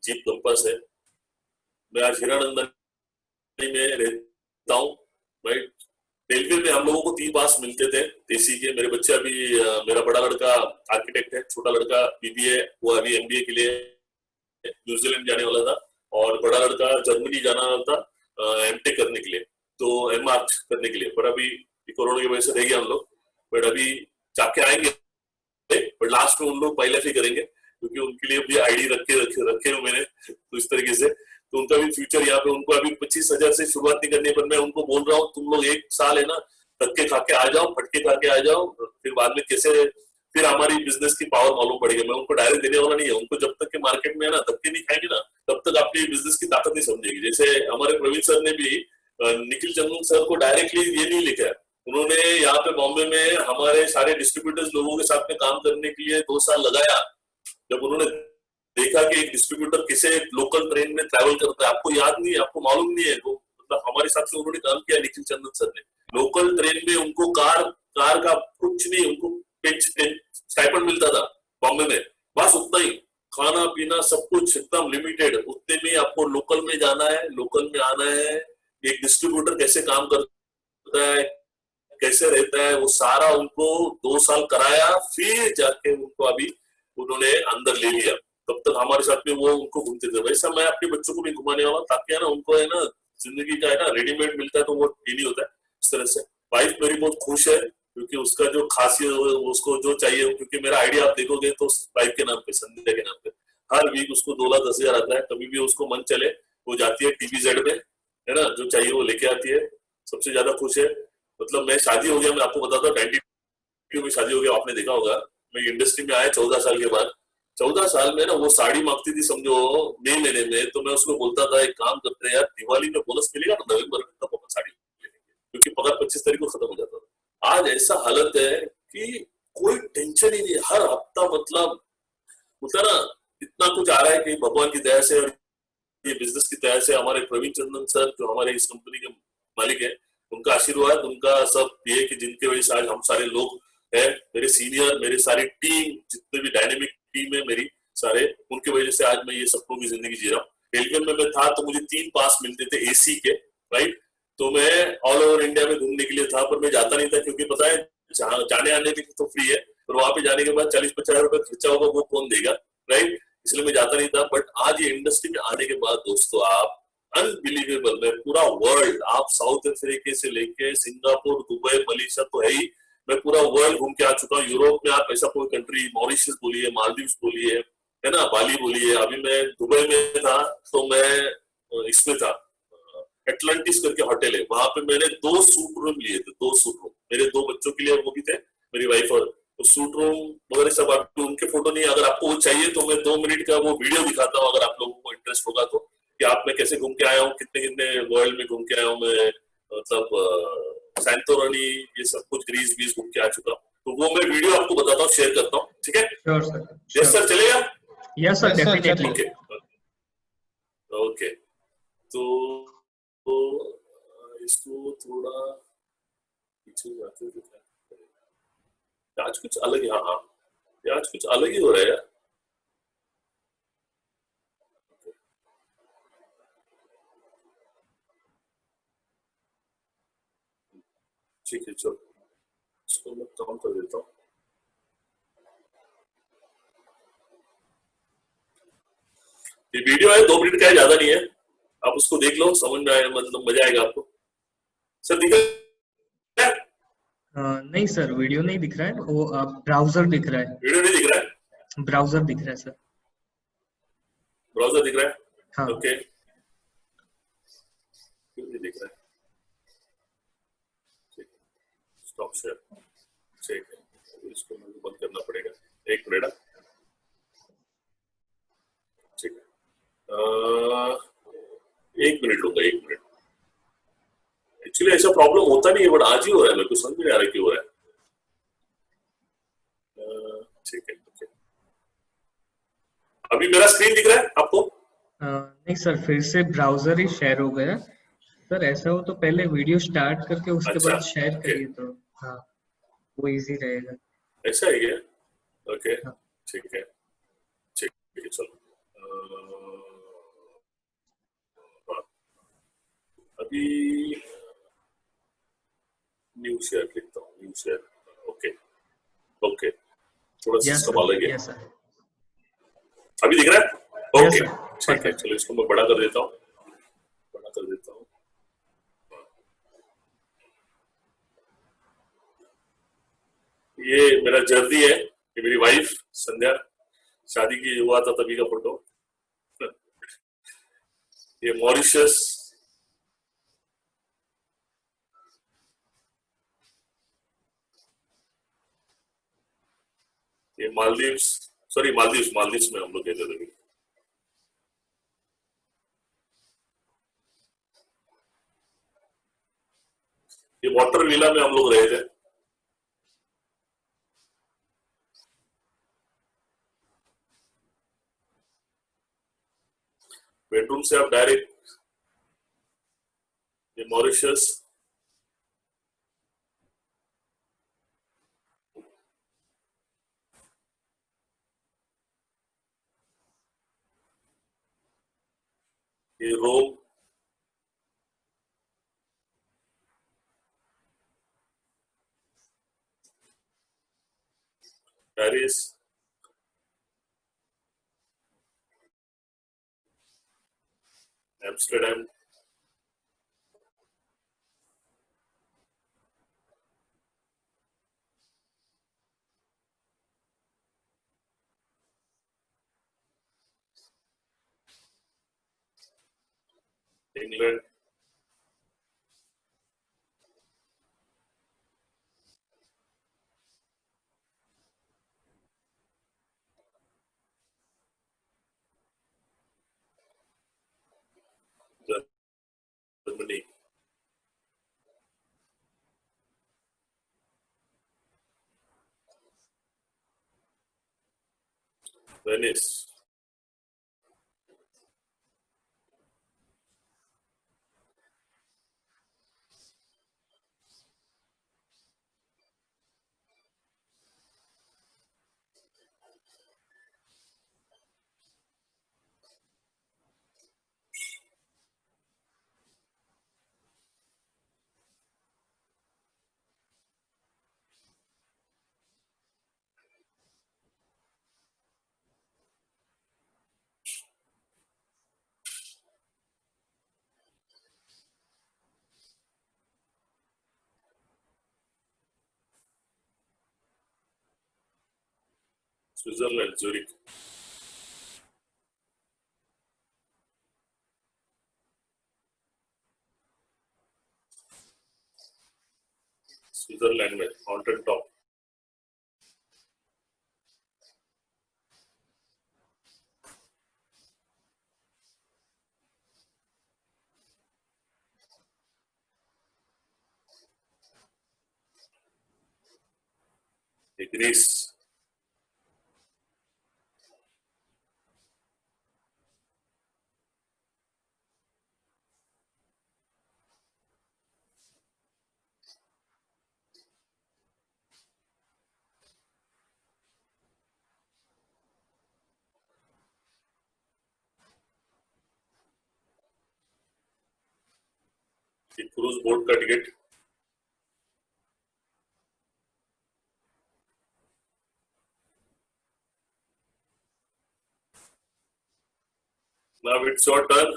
जीप कंपास है। मैं आज हीरानंदनी में रहता हूँ। रेलवे में हम लोगों को 3 पास मिलते थे देसी के। मेरे बच्चे अभी, मेरा बड़ा लड़का आर्किटेक्ट है, छोटा लड़का बीबीए, वो अभी एमबीए के लिए न्यूजीलैंड जाने वाला था, और बड़ा लड़का जर्मनी जाना वाला था एमटेक करने के लिए, तो एमआर्च करने के लिए। पर अभी कोरोना की वजह से रह गया हम लोग, बट अभी जाके आएंगे। बट लास्ट में उन लोग पहले ही करेंगे, क्योंकि उनके लिए भी आईडी रखे हुए मैंने, तो इस तरीके से तो उनका भी फ्यूचर यहाँ पे। उनको अभी 25,000 से शुरुआत नहीं करनी है, पर मैं उनको बोल रहा हूँ तुम लोग 1 साल है ना धक्के खा के आ जाओ, फटके खा के आ जाओ, फिर बाद में कैसे फिर हमारी बिजनेस की पावर मालूम पड़ेगी। मैं उनको डायरेक्ट देने वाला नहीं है, उनको जब तक के मार्केट में है ना धक्के नहीं खाएंगे ना, तब तक आपकी बिजनेस की ताकत नहीं समझेगी। जैसे हमारे प्रवीण सर ने भी निखिल चंदन सर को डायरेक्टली ये नहीं लिखा है, उन्होंने यहाँ पे बॉम्बे में हमारे सारे डिस्ट्रीब्यूटर्स लोगों के साथ में काम करने के लिए 2 साल लगाया। जब उन्होंने देखा कि एक डिस्ट्रीब्यूटर किसे लोकल ट्रेन में ट्रैवल करता है, आपको याद नहीं है, आपको मालूम नहीं है, वो मतलब हमारे साथ में उन्होंने काम किया निखिल चंदन सर ने। लोकल ट्रेन में उनको कार का कुछ नहीं, उनको स्टाइपेंड मिलता था बॉम्बे में, बस उतना ही, खाना पीना सब कुछ एकदम लिमिटेड, उतने में आपको लोकल में जाना है, लोकल में आना है। एक डिस्ट्रीब्यूटर कैसे काम करता है, कैसे रहता है, वो सारा उनको 2 साल कराया, फिर जाके उनको अभी उन्होंने अंदर ले लिया। तब तक हमारे साथ में वो उनको घूमते थे। वैसा मैं अपने बच्चों को भी घुमाने वाला, ताकि है ना उनको है ना जिंदगी का है ना रेडीमेड मिलता है तो वो नहीं होता है इस तरह से। वाइफ मेरी बहुत खुश है, क्योंकि उसका जो खासियत उसको जो चाहिए, क्योंकि मेरा आइडिया आप देखोगे तो वाइफ के नाम पे, संध्या के नाम पे, हर वीक उसको 2,10,000 आता है। कभी भी उसको मन चले वो जाती है टीवीजेड में, है ना, जो चाहिए वो लेके आती है। सबसे ज्यादा खुश है। मतलब मैं शादी हो गया, मैं आपको बताता हूँ 92 में शादी हो गया, आपने देखा होगा। मैं इंडस्ट्री में आया 14 साल के बाद। 14 साल में ना वो साड़ी मांगती थी समझो मई महीने में, तो मैं उसको बोलता था एक काम करते हैं यार, दिवाली में बोनस मिलेगा ना नवंबर में, तब अपन साड़ी लेंगे, क्योंकि पगार 25 तारीख को खत्म हो जाता था। आज ऐसा हालत है कि कोई टेंशन ही नहीं, हर हफ्ता मतलब होता ना इतना कुछ आ रहा है कि भगवान की दया से और ये बिजनेस की दया से। हमारे प्रवीण चंदन सर जो हमारे इस कंपनी के मालिक है, उनका आशीर्वाद, उनका सब ये कि जिनके वजह से आज हम सारे लोग है, मेरे सीनियर, मेरे सारी टीम, जितने भी डायनेमिक टीम है मेरी सारे, उनकी वजह से आज मैं ये सपनों की जिंदगी जी रहा हूँ। रेलवे में मैं था तो मुझे 3 पास मिलते थे एसी के, राइट, तो मैं ऑल ओवर इंडिया में घूमने के लिए था, पर मैं जाता नहीं था, क्योंकि पता है जाने आने के तो फ्री है, पर वहां पे जाने के बाद 40-50 रुपए खर्चा होगा, वो कौन देगा, राइट, इसलिए मैं जाता नहीं था। बट आज ये इंडस्ट्री में आने के बाद दोस्तों आप अनबिलीवेबल, मैं पूरा वर्ल्ड, आप साउथ अफ्रीका से लेके सिंगापुर, दुबई, मलेशिया तो है ही, मैं पूरा वर्ल्ड घूम के आ चुका हूँ। यूरोप में आप ऐसा कोई कंट्री, मॉरिशस बोलिए, मालदीव्स बोलिए, है ना, बाली बोलिए। अभी मैं दुबई में था तो मैं इसमें था, एटलांटिस करके होटल है, वहां पे मैंने 2 सूट रूम लिए थे, 2 सूट रूम मेरे 2 बच्चों के लिए, वो भी थे मेरी वाइफ और, तो सूट रूम चाहिए तो मैं 2 मिनट का वो वीडियो दिखाता हूँ, अगर आप लोगों को इंटरेस्ट होगा तो, कि आप मैं कैसे घूम के आया हूँ, कितने कितने वर्ल्ड में घूम के आया हूँ मैं, मतलब सैंटोरिनी, ये सब कुछ, ग्रीस बीस घूम के आ चुका हूँ, तो वो मैं वीडियो आपको बताता हूँ, शेयर करता हूँ, ठीक है? श्योर सर, यस सर, चलेगा? Yes sir, definitely. Okay okay, तो इसको थोड़ा पीछे जाते हुए आज कुछ अलग है। हाँ हाँ, आज कुछ अलग ही हो रहा है यार। ठीक है, चलो इसको मैं कम कर देता हूँ। ये वीडियो है 2 मिनट का है, ज्यादा नहीं है, आप उसको देख लो, समझ में आए, मतलब मजा आएगा आपको। सर दिख रहा है? नहीं सर, वीडियो नहीं दिख रहा है, वो ब्राउजर दिख रहा है। वीडियो नहीं दिख रहा है? ब्राउजर दिख रहा है सर। ब्राउजर दिख रहा है? हाँ। ओके, क्यों नहीं दिख रहा है? ठीक है, स्टॉप शेयर, ठीक है, इसको मुझे बंद करना पड़ेगा, 1 मिनट। ठीक है, 1 मिनट लूंगा, 1 मिनट। एक्चुअली ऐसा प्रॉब्लम होता नहीं है, बट आज ही हो रहा है, मेरे को समझ नहीं आ रहा क्यों हो रहा है। ठीक है, ओके, अभी मेरा स्क्रीन दिख रहा है आपको? नहीं सर, फिर से ब्राउजर ही शेयर हो गया सर। ऐसा हो तो पहले वीडियो स्टार्ट करके उसके अच्छा, बाद शेयर ओके, करिए तो। हाँ, वो इजी रहेगा। ऐसा है क्या? ओके, हाँ। ठीक है, ठीक है, चलो। हाँ, अभी न्यू शेयर लिखता हूँ, न्यू शेयर। ओके ओके, थोड़ा यस सिस्टम सर, अलग है। यस सर, अभी दिख रहा है? यस ओके, सर, ठीक है, परफेक्ट। चलो इसको मैं बड़ा कर देता हूँ, बड़ा कर देता हूँ। ये मेरा जर्नी है, ये मेरी वाइफ संध्या, शादी की हुआ था तभी का फोटो। ये मॉरिशस, ये मालदीव्स, सॉरी मालदीव्स, मालदीव्स में हम लोग गए थे। ये वाटर विला में हम लोग रहे थे। बेडरूम से आप डायरेक्ट, ये मॉरिशस, ये Rome, Paris, Amsterdam, England, Germany, Venice, Switzerland, Zurich, Switzerland में माउंटेन टॉप, एक रेस। क्रूज बोट का ticket. Now it's your turn.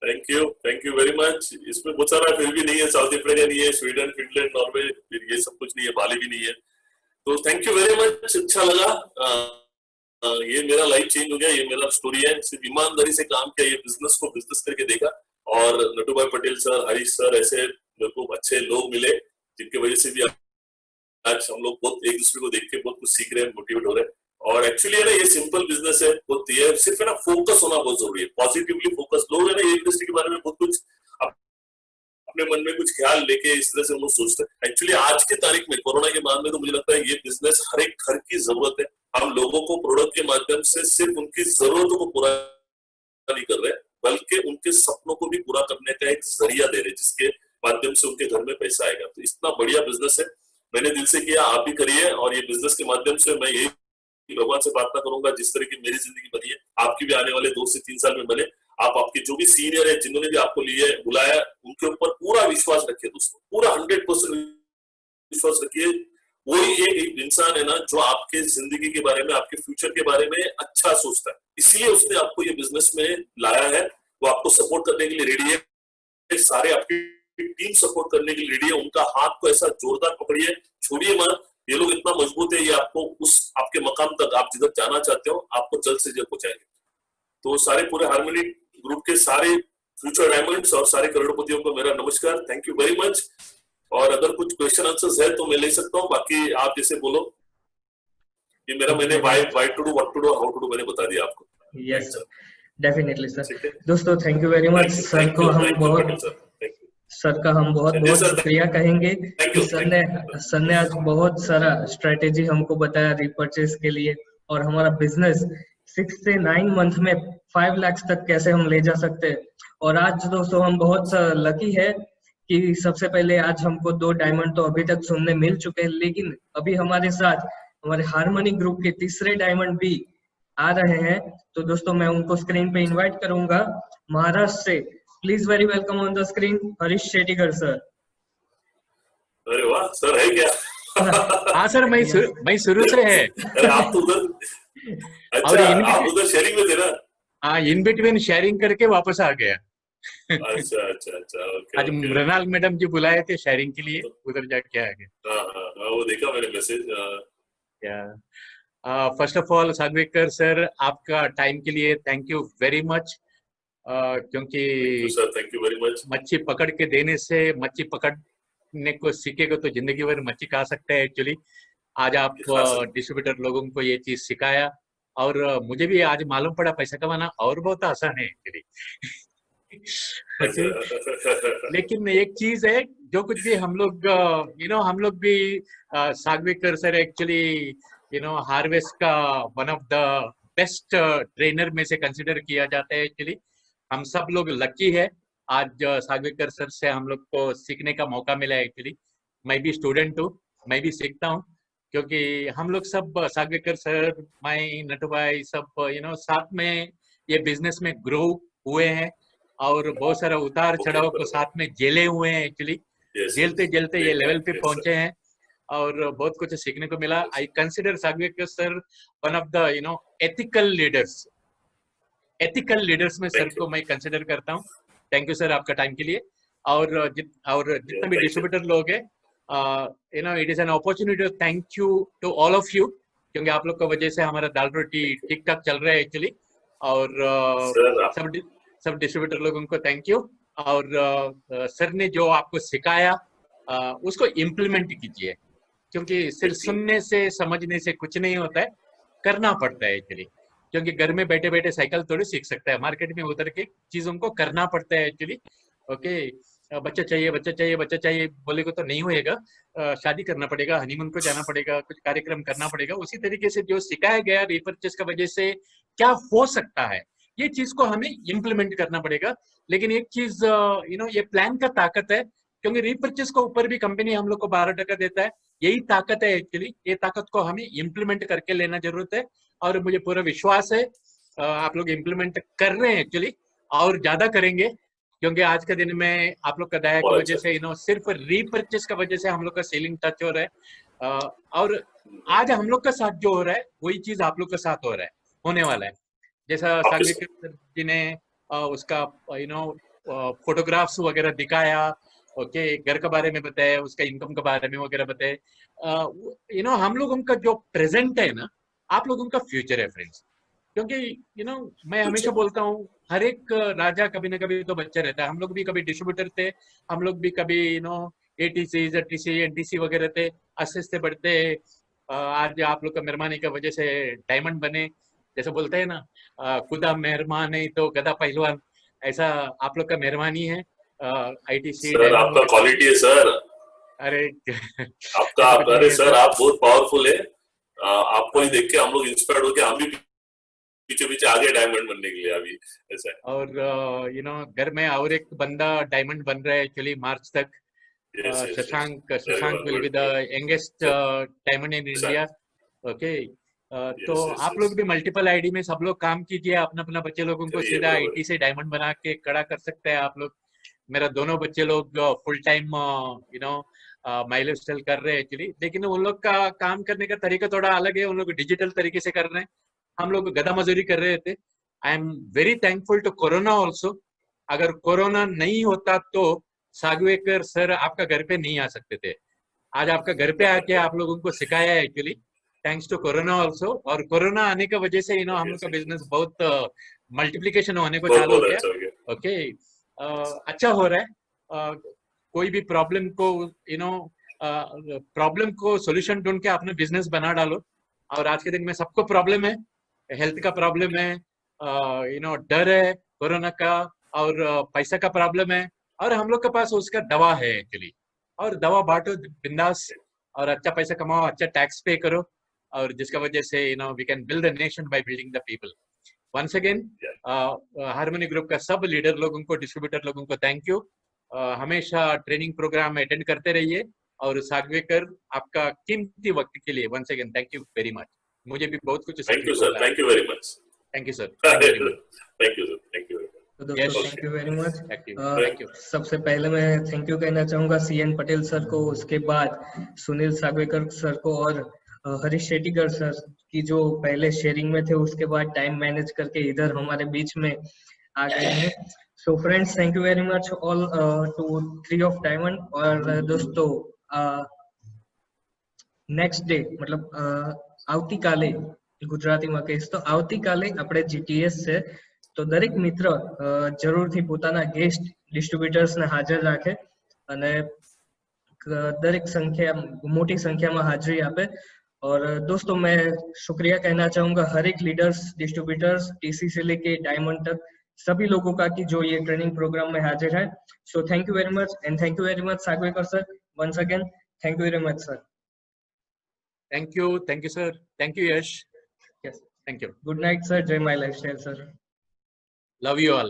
Thank you very much. इसमें बहुत सारा फिर भी नहीं है, साउथ अफ्रीका नहीं है, स्वीडन, फिनलैंड, नॉर्वे, फिर ये सब कुछ नहीं है, बाली भी नहीं है। तो थैंक यू वेरी मच, अच्छा लगा। ये मेरा लाइफ चेंज हो गया, ये मेरा स्टोरी है। सिर्फ ईमानदारी से काम किया, ये बिजनेस को बिजनेस करके देखा, और नटू भाई पटेल सर, हरीश सर, ऐसे मेरे को अच्छे लोग मिले जिनकी वजह से भी आज हम लोग बहुत एक दूसरे को देख के बहुत कुछ सीख रहे हैं, मोटिवेट हो रहे हैं। और एक्चुअली है ना, ये सिंपल बिजनेस है, बहुत ये सिर्फ है ना फोकस होना बहुत जरूरी है, पॉजिटिवली फोकस। लोग है ना ये इंडस्ट्री के बारे में बहुत कुछ अपने मन में कुछ ख्याल लेके इस तरह से हम लोग सोचते हैं। एक्चुअली आज की तारीख में, कोरोना के बाद में, तो मुझे लगता है ये बिजनेस हर एक घर की जरूरत है। हम लोगों को प्रोडक्ट के माध्यम से सिर्फ उनकी जरूरतों को पूरा नहीं कर रहे, बल्कि उनके सपनों को भी पूरा करने का एक जरिया दे रहे, जिसके माध्यम से उनके घर में पैसा आएगा। तो इतना बढ़िया बिजनेस है, मैंने दिल से किया, आप भी करिए। और ये बिजनेस के माध्यम से मैं यही भगवान से प्रार्थना करूंगा, जिस तरह की मेरी जिंदगी बनी है, आपकी भी आने वाले 2 से 3 साल में बने। आप आपके जो भी सीनियर है, जिन्होंने भी आपको लिए बुलाया, उनके ऊपर पूरा विश्वास रखिए दोस्तों, पूरा 100% विश्वास रखिए। वही एक इंसान है ना जो आपके जिंदगी के बारे में, आपके फ्यूचर के बारे में अच्छा सोचता है, इसलिए उसने आपको ये बिजनेस में लाया है। वो आपको सपोर्ट करने के लिए रेडी है, सारे आपकी टीम सपोर्ट करने के लिए रेडी है। उनका हाथ को ऐसा जोरदार पकड़िए, छोड़िए मत। ये लोग इतना मजबूत है, ये आपको उस आपके मकाम तक, आप जिधर जाना चाहते हो, आपको जल्द से जल्द पहुंचाएंगे। तो सारे पूरे हार्मनी ग्रुप के सारे फ्यूचर डायमंड्स और सारे करोड़पतियों को मेरा नमस्कार, थैंक यू वेरी मच। और अगर कुछ क्वेश्चन आंसर्स है तो मैं ले सकता हूँ, बाकी आप जैसे बोलो। ये मेरा, मैंने why to do, what to do, how to do मैंने बता दिया आपको। Yes sir, definitely sir. दोस्तों thank you very much. Sir का हम बहुत बहुत शुक्रिया कहेंगे कि सर ने आज बहुत सारा स्ट्रेटेजी हमको बताया रिपर्चेस के लिए, और हमारा बिजनेस 6 से 9 मंथ में 5 लाख तक कैसे हम ले जा सकते हैं। और आज दोस्तों हम बहुत लकी है कि सबसे पहले आज हमको 2 डायमंड तो अभी तक सुनने मिल चुके हैं, लेकिन अभी हमारे साथ हमारे हार्मनी ग्रुप के तीसरे डायमंड भी आ रहे हैं। तो दोस्तों मैं उनको स्क्रीन पे इनवाइट करूंगा, महाराष्ट्र से। Please very welcome on the screen, Harish Shetigar sir. अरे वाह सर, है क्या? हाँ सर, मैं शुरू से है। अरे आप तो उधर, अच्छा आप उधर शेयरिंग में थे ना? हाँ, इन बिटवीन शेयरिंग करके वापस आ गया। अच्छा अच्छा अच्छा, ओके। आज मृणाल मैडम जी बुलाए थे शेयरिंग के लिए, उधर जाके आ गए। हाँ, वो देखा मैंने message. First of all Sagvekar sir, आपका टाइम के लिए थैंक यू वेरी मच। क्योंकि थैंक यू वेरी मच। मच्छी पकड़ के देने से मच्छी पकड़ने को सीखेगा तो जिंदगी भर मच्छी खा सकते हैं। एक्चुअली आज आप डिस्ट्रीब्यूटर लोगों को ये चीज सिखाया, और मुझे भी आज मालूम पड़ा पैसा कमाना और बहुत आसान है एक्चुअली। लेकिन एक चीज है, जो कुछ भी हम लोग हम लोग भी सागवेकर सर एक्चुअली हार्वेस्ट का one of the best trainer में से कंसिडर किया जाता है। एक्चुअली हम सब लोग लकी है, आज सागवेकर सर से हम लोग को सीखने का मौका मिला है। एक्चुअली मैं भी स्टूडेंट हूँ, मैं भी सीखता हूँ, क्योंकि हम लोग सब सागवेकर सर, मैं, नटू भाई, सब साथ में ये बिजनेस में ग्रो हुए हैं, और बहुत सारा उतार चढ़ाव को साथ में झेले हुए हैं। एक्चुअली झेलते झेलते ये लेवल पे पहुंचे हैं, और बहुत कुछ सीखने को मिला। I consider Sagvekar sir one of the ethical leaders. Ethical leaders में सर को मैं कंसिडर करता हूँ। थैंक यू सर आपका टाइम के लिए। और जितने भी डिस्ट्रीब्यूटर लोग हैं, it is an opportunity, thank you to all of you, क्योंकि आप लोग की वजह से हमारा दाल रोटी ठीक ठाक चल रहा है एक्चुअली। और सब डिस्ट्रीब्यूटर लोगों को थैंक यू। और सर ने जो आपको सिखाया उसको इम्प्लीमेंट कीजिए, क्योंकि सिर्फ सुनने से समझने से कुछ नहीं होता है, करना पड़ता है एक्चुअली। क्योंकि घर में बैठे बैठे साइकिल थोड़ी सीख सकता है, मार्केट में उतर के चीजों को करना पड़ता है एक्चुअली। ओके, बच्चा चाहिए बच्चा चाहिए बच्चा चाहिए बोलेगा तो नहीं होएगा, शादी करना पड़ेगा, हनीमून को जाना पड़ेगा, कुछ कार्यक्रम करना पड़ेगा। उसी तरीके से जो सिखाया गया रीपर्चेस का वजह से क्या हो सकता है, ये चीज को हमें इम्प्लीमेंट करना पड़ेगा। लेकिन एक चीज ये प्लान का ताकत है, क्योंकि रीपर्चेस के ऊपर भी कंपनी हम लोग को 12% देता है। यही ताकत है एक्चुअली, ये ताकत को हमें इम्प्लीमेंट करके लेना जरूरत है। और मुझे पूरा विश्वास है आप लोग इम्प्लीमेंट कर रहे हैं एक्चुअली, और ज्यादा करेंगे, क्योंकि आज के दिन में आप लोग का दया की वजह से सिर्फ रीपर्चेस का वजह से हम लोग का सेलिंग टच हो रहा है। और आज हम लोग का साथ जो हो रहा है वही चीज आप लोग का साथ हो रहा है, होने वाला है। जैसा सागवेकर जी ने उसका फोटोग्राफ्स वगैरह दिखाया, ओके, घर के बारे में बताया, उसका इनकम के बारे में वगैरह बताया। हम लोगों का जो प्रेजेंट है ना, आप लोगों का फ्यूचर है फ्रेंड्स। क्योंकि मैं हमेशा बोलता हूँ हर एक राजा कभी ना कभी तो बच्चा रहता है। हम लोग भी कभी डिस्ट्रीब्यूटर थे, हम लोग भी कभी एटीसी टीसी एनटीसी वगैरह थे, आस्ते आस्ते बढ़ते आज आप लोग का मेहरबानी की वजह से डायमंड बने। जैसे बोलते हैं ना, खुदा मेहरबान है तो गदा पहलवान, ऐसा आप लोग का मेहरबानी है। आईटीसी सर आपका क्वालिटी है सर। अरे आपका अरे सर आप बहुत पावरफुल है। आपको ही देख के हम लोग इंस्पायर्ड होके हम भी पीछे पीछे आगे डायमंड बनने के लिए अभी ऐसा है। और घर में और एक बंदा डायमंड बन रहा है एक्चुअली मार्च तक। Shashank will be the youngest diamond in India. Okay, तो आप लोग भी मल्टीपल आईडी में सब लोग काम कीजिए, अपना अपना बच्चे लोगों को सीधा आईटी से डायमंड बना के खड़ा कर सकते हैं आप लोग। मेरा दोनों बच्चे लोग फुल टाइम माइलस्टाइल कर रहे हैं एक्चुअली, लेकिन उन लोग का काम करने का तरीका थोड़ा अलग है। उन लोग डिजिटल तरीके से कर रहे हैं, हम लोग गधा मजदूरी कर रहे थे। I am very thankful to corona also. अगर कोरोना नहीं होता तो सागवेकर सर आपका घर पे नहीं आ सकते थे। आज आपका घर पे आके आप लोगों को सिखाया है actually, thanks to corona also. और कोरोना आने की वजह से हम लोग का बिजनेस बहुत मल्टीप्लिकेशन होने को चालू हो गया। ओके, अच्छा हो रहा है। कोई भी प्रॉब्लम को सोल्यूशन ढूंढ के अपने बिजनेस बना डालो। और आज के दिन में सबको प्रॉब्लम है, हेल्थ का प्रॉब्लम है, डर है कोरोना का, और पैसा का प्रॉब्लम है, और हम लोग के पास उसका दवा है एक्चुअली। और दवा बांटो बिंदास, और अच्छा पैसा कमाओ, अच्छा टैक्स पे करो, और जिसका वजह से we can build the nation by building the people. Once again harmony group का सब लीडर लोगों को, डिस्ट्रीब्यूटर लोगों को थैंक यू। हमेशा ट्रेनिंग प्रोग्राम अटेंड करते रहिए। और सागवेकर आपका कीमती वक्त के लिए once again thank you very much. मुझे भी बहुत कुछ thank you sir, thank you very much. Thank you sir, thank you sir, thank you. तो दोस्तों थैंक यू वेरी मच। सबसे पहले मैं थैंक यू कहना चाहूंगा सीएन पटेल सर को, उसके बाद सुनील सागवेकर सर को, और हरीश शेट्टीकर सर की जो पहले शेयरिंग में थे, उसके बाद टाइम मैनेज करके इधर हमारे बीच में आ गए हैं। So friends thank you very much all to 3 of diamond. और दोस्तों નેક્સ્ટ ડે મતલબ આવતીકાલે ગુજરાતીમાં કહીશ તો આવતીકાલે આપણે જીટીએસ છે, તો દરેક મિત્ર જરૂરથી પોતાના ગેસ્ટ ડિસ્ટ્રીબ્યુટર્સને હાજર રાખે અને દરેક સંખ્યા મોટી સંખ્યામાં હાજરી આપે। और दोस्तों मैं शुक्रिया कहना चाहूंगा हर एक लीडर्स, डिस्ट्रीब्यूटर्स, टीसी से लेके डायमंड तक सभी लोगों का कि जो ये ट्रेनिंग प्रोग्राम में हाजिर है। So thank you very much, and thank you very much Sagvekar sir, once again thank you very much sir. Thank you sir, thank you Yash. Yes, thank you. Good night sir, Jai My Lifestyle sir. Love you all.